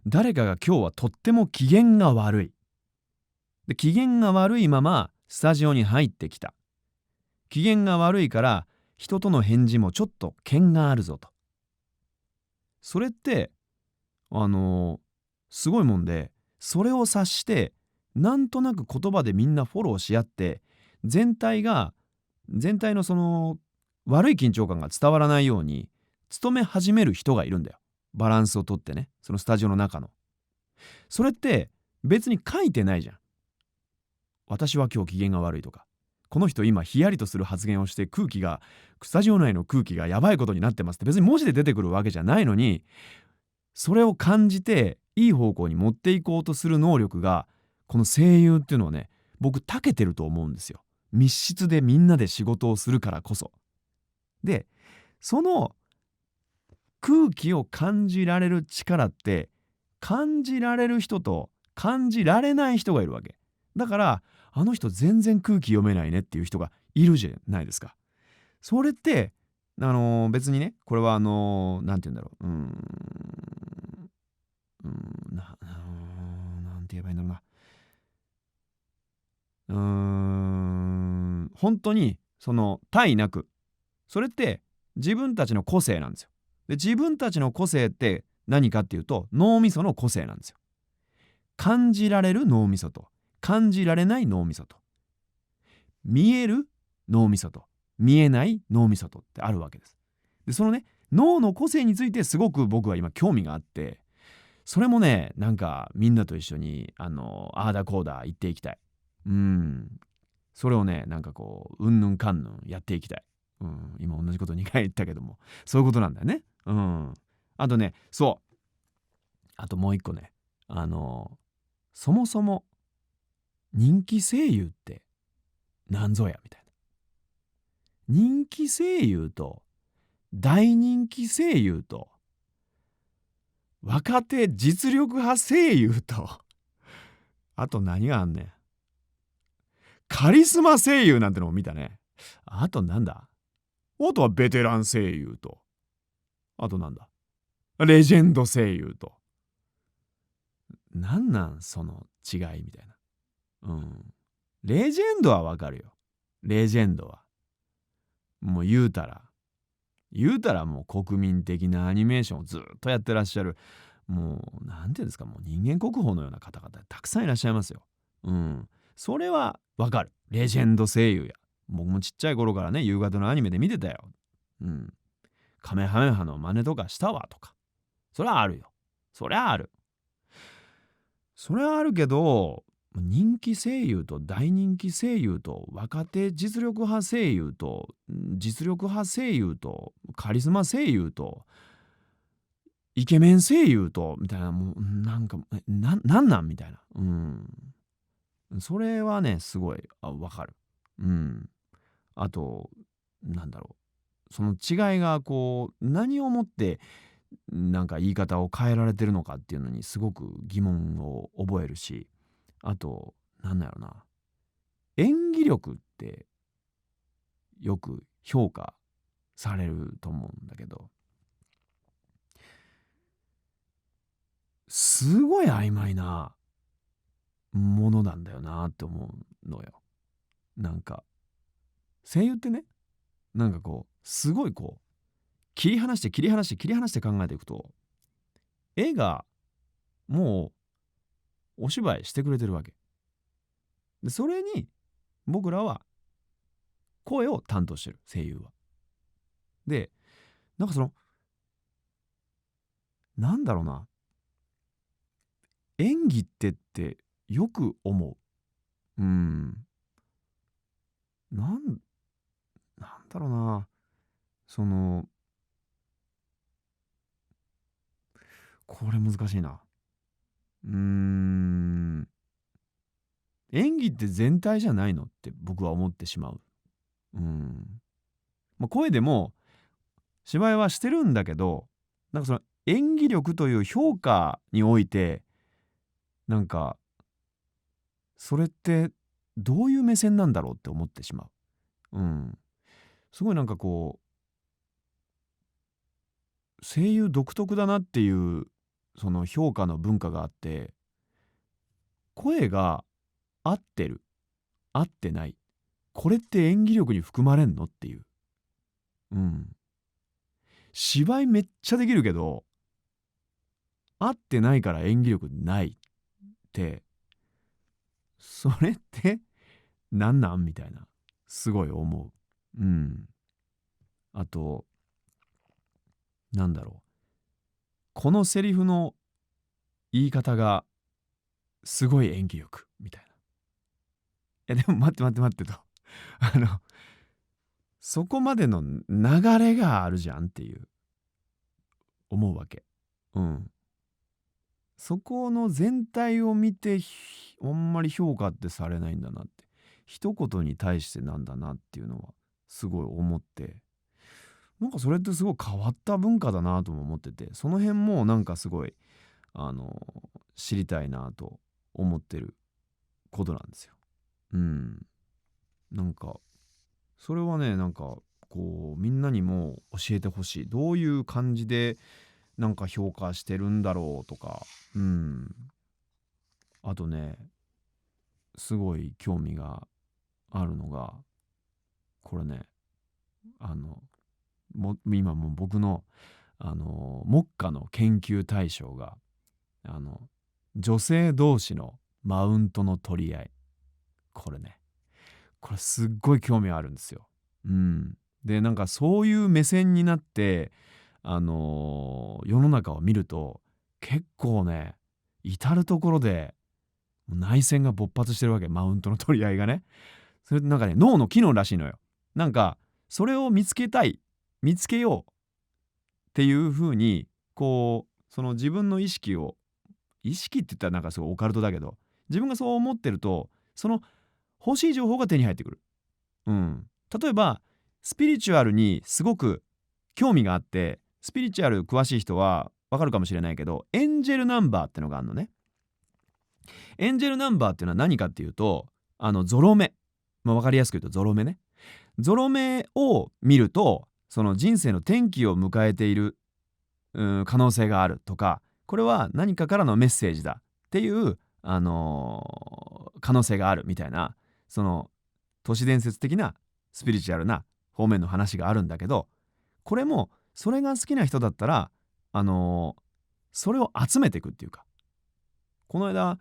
[SPEAKER 1] 誰かが今日はとっても機嫌が悪い。で、機嫌が悪いままスタジオに入ってきた。機嫌が悪いから人との返事もちょっと険があるぞと。それってすごいもんで、それを察してなんとなく言葉でみんなフォローし合って、全体のその悪い緊張感が伝わらないように努め始める人がいるんだよ。バランスをとってね、そのスタジオの中の。それって別に書いてないじゃん。私は今日機嫌が悪いとか、この人今ヒヤリとする発言をしてスタジオ内の空気がやばいことになってますって別に文字で出てくるわけじゃないのに、それを感じていい方向に持っていこうとする能力が、この声優っていうのはね、僕長けてると思うんですよ。密室でみんなで仕事をするからこそ。で、その空気を感じられる力って、感じられる人と感じられない人がいるわけだから、あの人全然空気読めないねっていう人がいるじゃないですか。それって別にね、これはなんて言うんだろう、なんて言えばいいんだろうな、本当にその対なく、それって自分たちの個性なんですよ。で、自分たちの個性って何かっていうと、脳みその個性なんですよ。感じられる脳みそと感じられない脳みそと、見える脳みそと見えない脳みそとってあるわけです。で、そのね、脳の個性についてすごく僕は今興味があって、それもね、みんなと一緒にああだこうだ言っていきたい。それをね、うんぬんかんぬんやっていきたい。今同じこと2回言ったけども、そういうことなんだよね。あとね、あともう一個ね、そもそも人気声優って何ぞやみたいな。人気声優と大人気声優と若手実力派声優と、あと何があんねん。カリスマ声優なんてのも見たね。あとなんだ、あとはベテラン声優と、あとなんだ、レジェンド声優と。その違いみたいな。レジェンドはわかるよ。レジェンドは。もう言うたらもう国民的なアニメーションをずっとやってらっしゃる、もうなんていうんですか、もう人間国宝のような方々たくさんいらっしゃいますよ。それはわかる。レジェンド声優や。僕もちっちゃい頃からね、夕方のアニメで見てたよ。カメハメハの真似とかしたわとか。それはあるよ。それはある。それはあるけど、人気声優と大人気声優と若手実力派声優と実力派声優とカリスマ声優とイケメン声優とみたいな、もうなんみたいな。それはね、すごいわかる。あとその違いが何をもって言い方を変えられてるのかっていうのにすごく疑問を覚えるし、あと演技力ってよく評価されると思うんだけど、すごい曖昧なものなんだよなって思うのよ。声優ってね、なんかこうすごいこう切り離して切り離して切り離して考えていくと、絵がもうお芝居してくれてるわけで、それに僕らは声を担当してる、声優は。で、なんかそのなんだろうな、演技ってよく思う。なんなんだろうな、そのこれ難しいな。うーん演技って全体じゃないのって僕は思ってしまう。声でも芝居はしてるんだけど、なんかその演技力という評価において、なんかそれってどういう目線なんだろうって思ってしまう。すごいなんかこう声優独特だなっていうその評価の文化があって、声が合ってる、合ってない、これって演技力に含まれんのっていう。芝居めっちゃできるけど合ってないから演技力ないってそれってなんなんみたいなすごい思う。あとなんだろう、このセリフの言い方がすごい演技力みたいな。でも待って待って待ってとあのそこまでの流れがあるじゃんっていう思うわけ。そこの全体を見てあんまり評価ってされないんだなって、一言に対してなんだなっていうのはすごい思って、なんかそれってすごい変わった文化だなとも思ってて、その辺もなんかすごいあの知りたいなと思ってることなんですよ。なんかそれはね、なんかこうみんなにも教えてほしい。どういう感じでなんか評価してるんだろうとか。あとね、すごい興味があるのが、これね、今もう僕の目下の研究対象があの女性同士のマウントの取り合い。これね、これすっごい興味あるんですよ。でなんかそういう目線になって世の中を見ると結構ね、至る所で内戦が勃発してるわけ、マウントの取り合いがね。それってなんかね、脳の機能らしいのよ。なんかそれを見つけたい、見つけようっていう風にこうその自分の意識って言ったらなんかすごいオカルトだけど、自分がそう思ってるとその欲しい情報が手に入ってくる。例えばスピリチュアルにすごく興味があって、スピリチュアル詳しい人はわかるかもしれないけど、エンジェルナンバーってのがあるのね。エンジェルナンバーっていうのは何かっていうと、ゾロ目、分かりやすく言うとゾロ目ね。ゾロ目を見るとその人生の転機を迎えている可能性があるとか、これは何かからのメッセージだっていう、可能性があるみたいな、その都市伝説的なスピリチュアルな方面の話があるんだけど、これもそれが好きな人だったらそれを集めていくっていうか、この間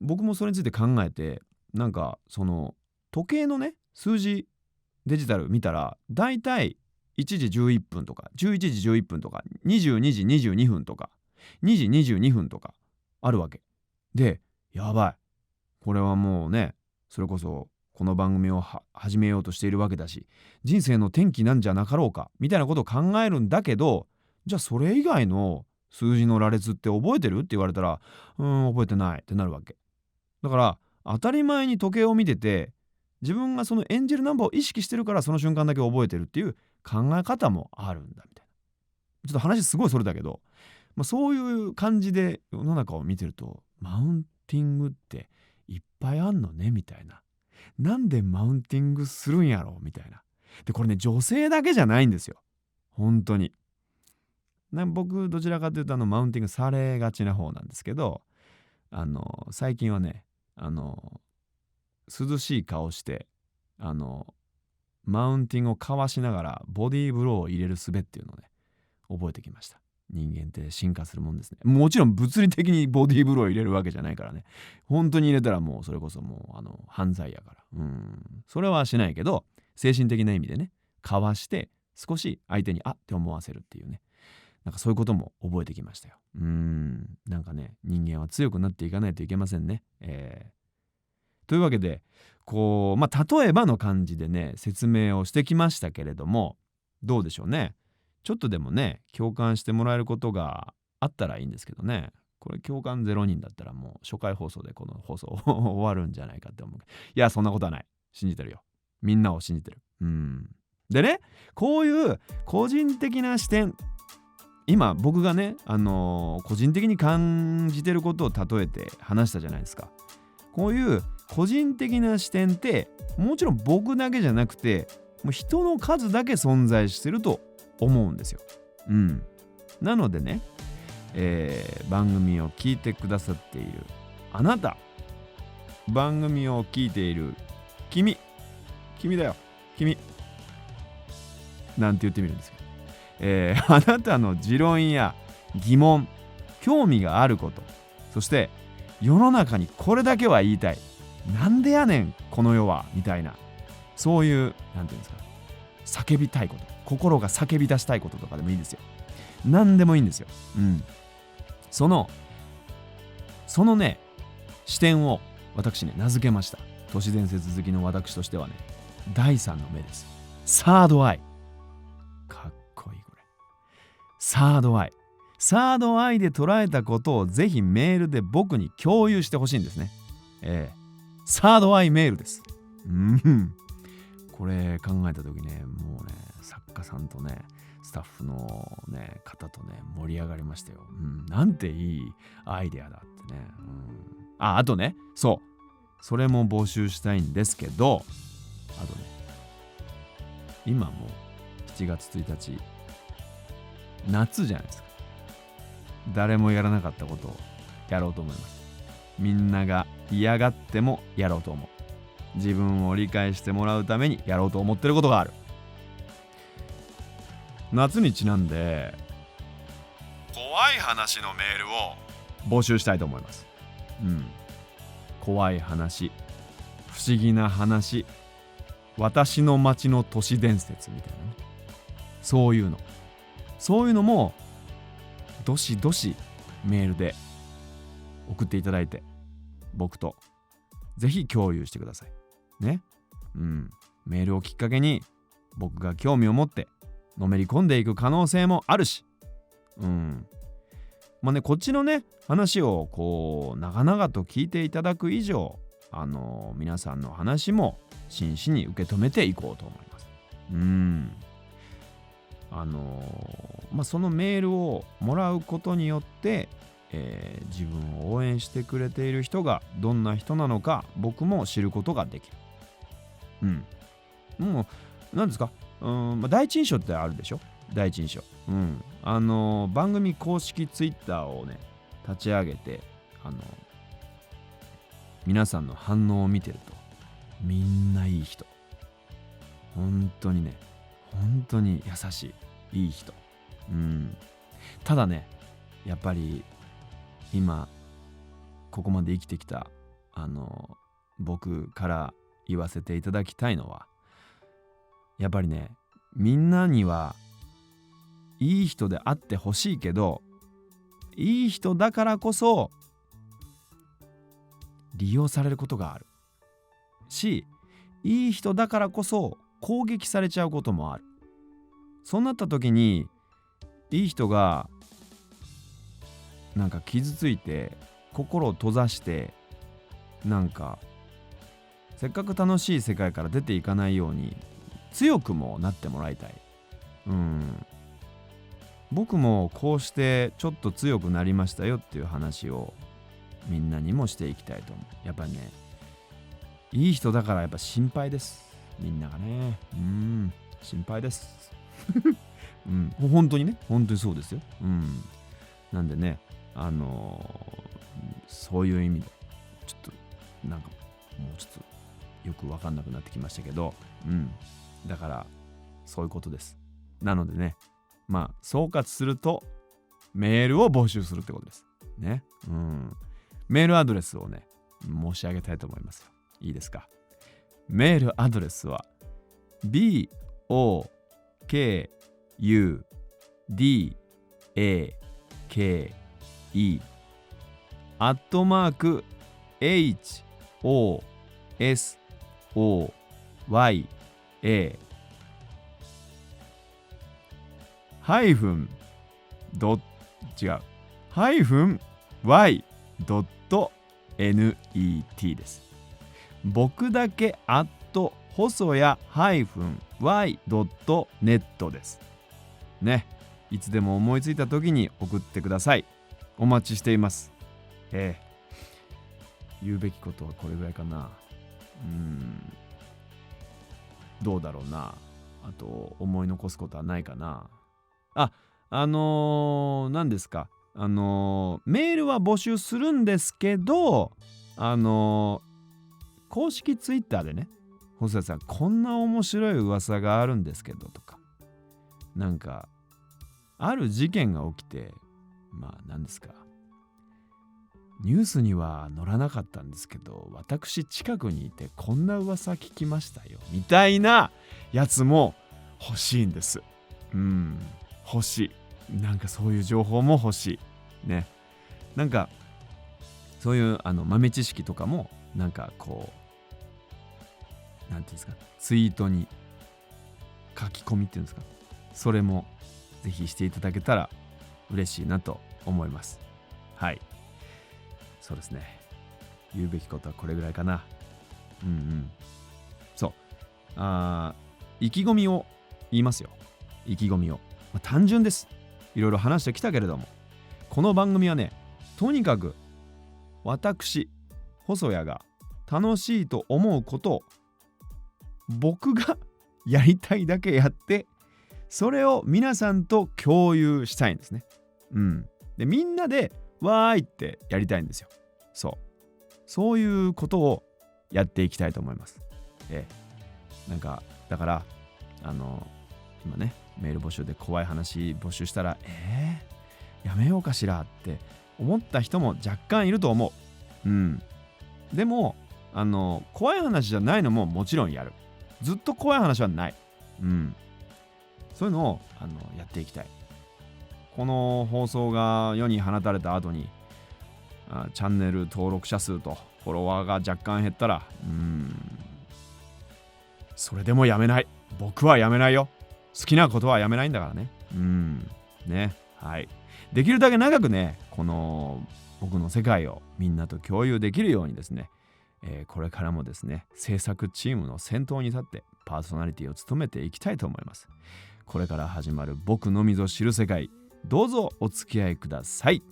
[SPEAKER 1] 僕もそれについて考えて、なんかその時計のね数字デジタル見たらだいたい1時11分とか11時11分とか22時22分とか2時22分とかあるわけで、やばい、これはもうね、それこそこの番組を始めようとしているわけだし、人生の転機なんじゃなかろうかみたいなことを考えるんだけど、じゃあそれ以外の数字の羅列って覚えてるって言われたら、覚えてないってなるわけだから、当たり前に時計を見てて自分がそのエンジェルナンバーを意識してるからその瞬間だけ覚えてるっていう考え方もあるんだみたいな。ちょっと話すごいそれだけど、そういう感じで世の中を見てると、マウンティングっていっぱいあんのねみたいな。なんでマウンティングするんやろみたいな。でこれね、女性だけじゃないんですよ、本当に。僕どちらかというとマウンティングされがちな方なんですけど、最近はね、涼しい顔してマウンティングをかわしながらボディーブローを入れる術っていうのをね覚えてきました。人間って進化するもんですね。もちろん物理的にボディーブローを入れるわけじゃないからね。本当に入れたらもうそれこそもう犯罪やから。それはしないけど、精神的な意味でね、かわして少し相手にあって思わせるっていうね。なんかそういうことも覚えてきましたよ。なんかね、人間は強くなっていかないといけませんね。というわけで、こう、例えばの感じでね、説明をしてきましたけれども、どうでしょうね。ちょっとでもね、共感してもらえることがあったらいいんですけどね。これ共感0人だったらもう初回放送でこの放送終わるんじゃないかって思う。いや、そんなことはない。信じてるよ。みんなを信じてる。でね、こういう個人的な視点、今僕がね、個人的に感じてることを例えて話したじゃないですか。こういう個人的な視点ってもちろん僕だけじゃなくて、もう人の数だけ存在してると思うんですよ。なのでね、番組を聞いてくださっているあなた、番組を聞いている君だよ、君なんて言ってみるんですけど、あなたの持論や疑問、興味があること、そして世の中にこれだけは言いたい、なんでやねんこの世はみたいな、そういうなんていうんですか、叫びたいこと、心が叫び出したいこととかでもいいですよ。何でもいいんですよ。そのね視点を私ね名付けました。都市伝説好きの私としてはね、第三の目です。サードアイ。かっこいいこれ。サードアイで捉えたことをぜひメールで僕に共有してほしいんですね。サードアイメールです。これ考えた時ね、もうね作家さんとねスタッフの、ね、方とね盛り上がりましたよ。なんていいアイデアだってね。あとね、それも募集したいんですけど、あとね、今もう7月1日夏じゃないですか。誰もやらなかったことをやろうと思います。みんなが嫌がってもやろうと思う。自分を理解してもらうためにやろうと思ってることがある。夏にちなんで怖い話のメールを募集したいと思います。怖い話、不思議な話、私の町の都市伝説みたいなね、そういうのもどしどしメールで送っていただいて、僕とぜひ共有してくださいね。メールをきっかけに僕が興味を持ってのめり込んでいく可能性もあるし、こっちのね話をこう長々と聞いていただく以上、皆さんの話も真摯に受け止めていこうと思います。そのメールをもらうことによって、自分を応援してくれている人がどんな人なのか僕も知ることができる。もう何ですか、第一印象ってあるでしょ。第一印象。番組公式ツイッターをね立ち上げて、皆さんの反応を見てると、みんないい人、本当にね、本当に優しいいい人。ただね、やっぱり今ここまで生きてきた僕から言わせていただきたいのは、やっぱりね、みんなにはいい人であってほしいけど、いい人だからこそ利用されることがあるし、いい人だからこそ攻撃されちゃうこともある。そうなった時にいい人がなんか傷ついて心を閉ざして、なんかせっかく楽しい世界から出ていかないように強くもなってもらいたい。僕もこうしてちょっと強くなりましたよっていう話をみんなにもしていきたいと思う。やっぱりね、いい人だからやっぱ心配です。みんながね。心配です。本当にね、本当にそうですよ。なんでね、そういう意味でちょっとなんかもうちょっとよく分かんなくなってきましたけど、だからそういうことです。なのでね、総括するとメールを募集するってことですね。メールアドレスをね申し上げたいと思いますよ。いいですか？メールアドレスは BOKUDAKE HOSOYA ハイフンド違うハイフン Y.net です。僕だけ細谷 -y.net ですね。いつでも思いついた時に送ってください。お待ちしています。言うべきことはこれぐらいかな。どうだろうな。あと思い残すことはないかな。何ですか、メールは募集するんですけど、公式ツイッターでね、細谷さんこんな面白い噂があるんですけどとか、なんかある事件が起きて、何ですか、ニュースには載らなかったんですけど、私近くにいてこんな噂聞きましたよみたいなやつも欲しいんです。欲しい。なんかそういう情報も欲しいね。なんかそういう豆知識とかもなんかこうなんていうんですか、ツイートに書き込みっていうんですか、それもぜひしていただけたら嬉しいなと思います。はい、そうですね。言うべきことはこれぐらいかな。そう、意気込みを言いますよ。意気込みを、単純です。いろいろ話してきたけれども、この番組はね、とにかく私細谷が楽しいと思うことを僕がやりたいだけやって、それを皆さんと共有したいんですね。でみんなでわーいってやりたいんですよ。そういうことをやっていきたいと思います。なんかだから今ねメール募集で怖い話募集したらやめようかしらって思った人も若干いると思う。でも怖い話じゃないのももちろんやる。ずっと怖い話はない。そういうのをやっていきたい。この放送が世に放たれた後にチャンネル登録者数とフォロワーが若干減ったらそれでもやめない。僕はやめないよ。好きなことはやめないんだからね。ね、はい。できるだけ長くね、この僕の世界をみんなと共有できるようにですね、これからもですね、制作チームの先頭に立ってパーソナリティを務めていきたいと思います。これから始まる僕のみぞ知る世界、どうぞお付き合いください。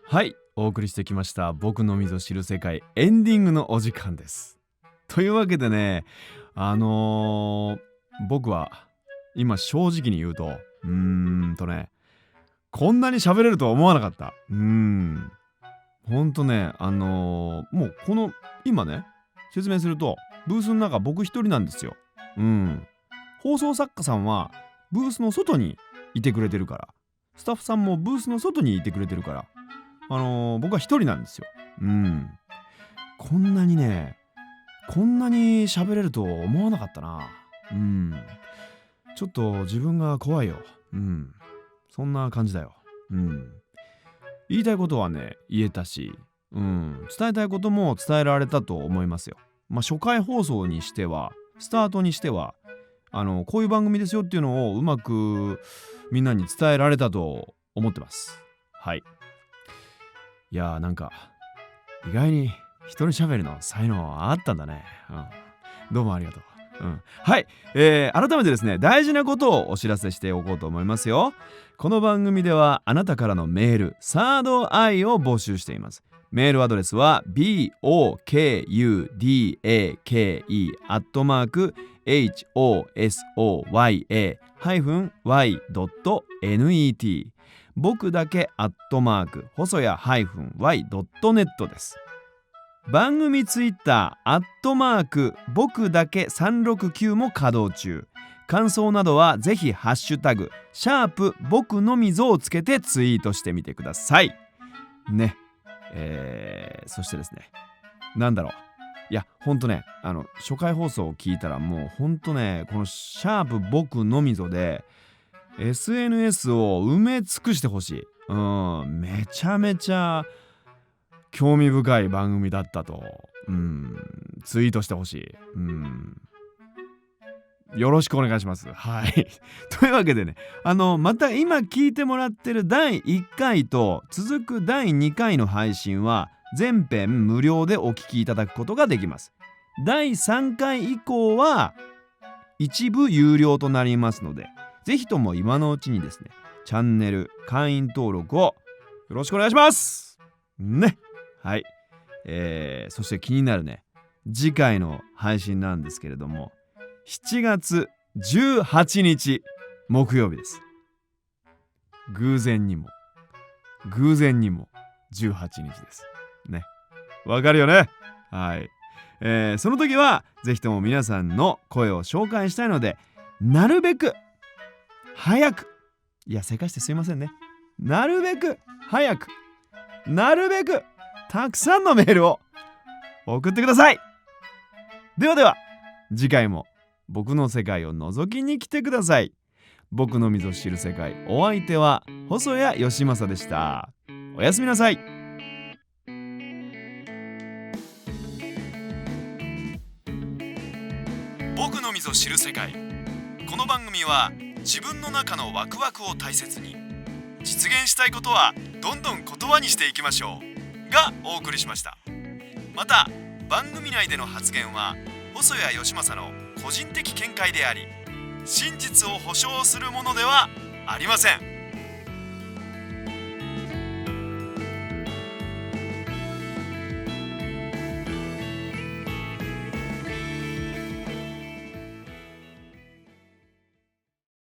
[SPEAKER 1] はい、お送りしてきました僕のみぞ知る世界エンディングのお時間です。というわけでね、僕は今正直に言うとこんなに喋れるとは思わなかった。ほんとね、もうこの今ね説明するとブースの中僕一人なんですよ。放送作家さんはブースの外にいてくれてるから、スタッフさんもブースの外にいてくれてるから、僕は一人なんですよ。こんなに喋れると思わなかったな。ちょっと自分が怖いよ。そんな感じだよ。言いたいことはね言えたし、伝えたいことも伝えられたと思いますよ。初回放送にしてはスタートにしてはこういう番組ですよっていうのをうまくみんなに伝えられたと思ってます。はい。いやー、なんか意外に一人喋りの才能あったんだね。どうもありがとう。はい、改めてですね、大事なことをお知らせしておこうと思いますよ。この番組ではあなたからのメールサードアイを募集しています。メールアドレスは BOKUDAKE hosoya-y.net 僕だけ細谷-y.net です。番組ツイッター僕だけ369も稼働中。感想などはぜひハッシュタグ僕のみぞをつけてツイートしてみてくださいね。そしてですね、なんだろう、いやほんとね、初回放送を聞いたらもうほんとね、この僕のみぞで SNS を埋め尽くしてほしい。めちゃめちゃ興味深い番組だったと、ツイートしてほしい。よろしくお願いします。はい。というわけでね、また今聞いてもらってる第1回と続く第2回の配信は全編無料でお聞きいただくことができます。第3回以降は一部有料となりますので、ぜひとも今のうちにですね、チャンネル会員登録をよろしくお願いしますね。はい。そして気になるね、次回の配信なんですけれども、7月18日木曜日です。偶然にも18日ですね。わかるよね。はい。その時はぜひとも皆さんの声を紹介したいので、なるべく早く、いやせかしてすいませんね、なるべく早く、なるべくたくさんのメールを送ってください。ではでは、次回も僕の世界を覗きに来てください。僕のみぞ知る世界、お相手は細谷義正でした。おやすみなさい。僕のみぞ知る世界。この番組は自分の中のワクワクを大切に、実現したいことはどんどん言葉にしていきましょうがお送りしました。また番組内での発言は細谷義正の個人的見解であり、真実を保証するものではありません。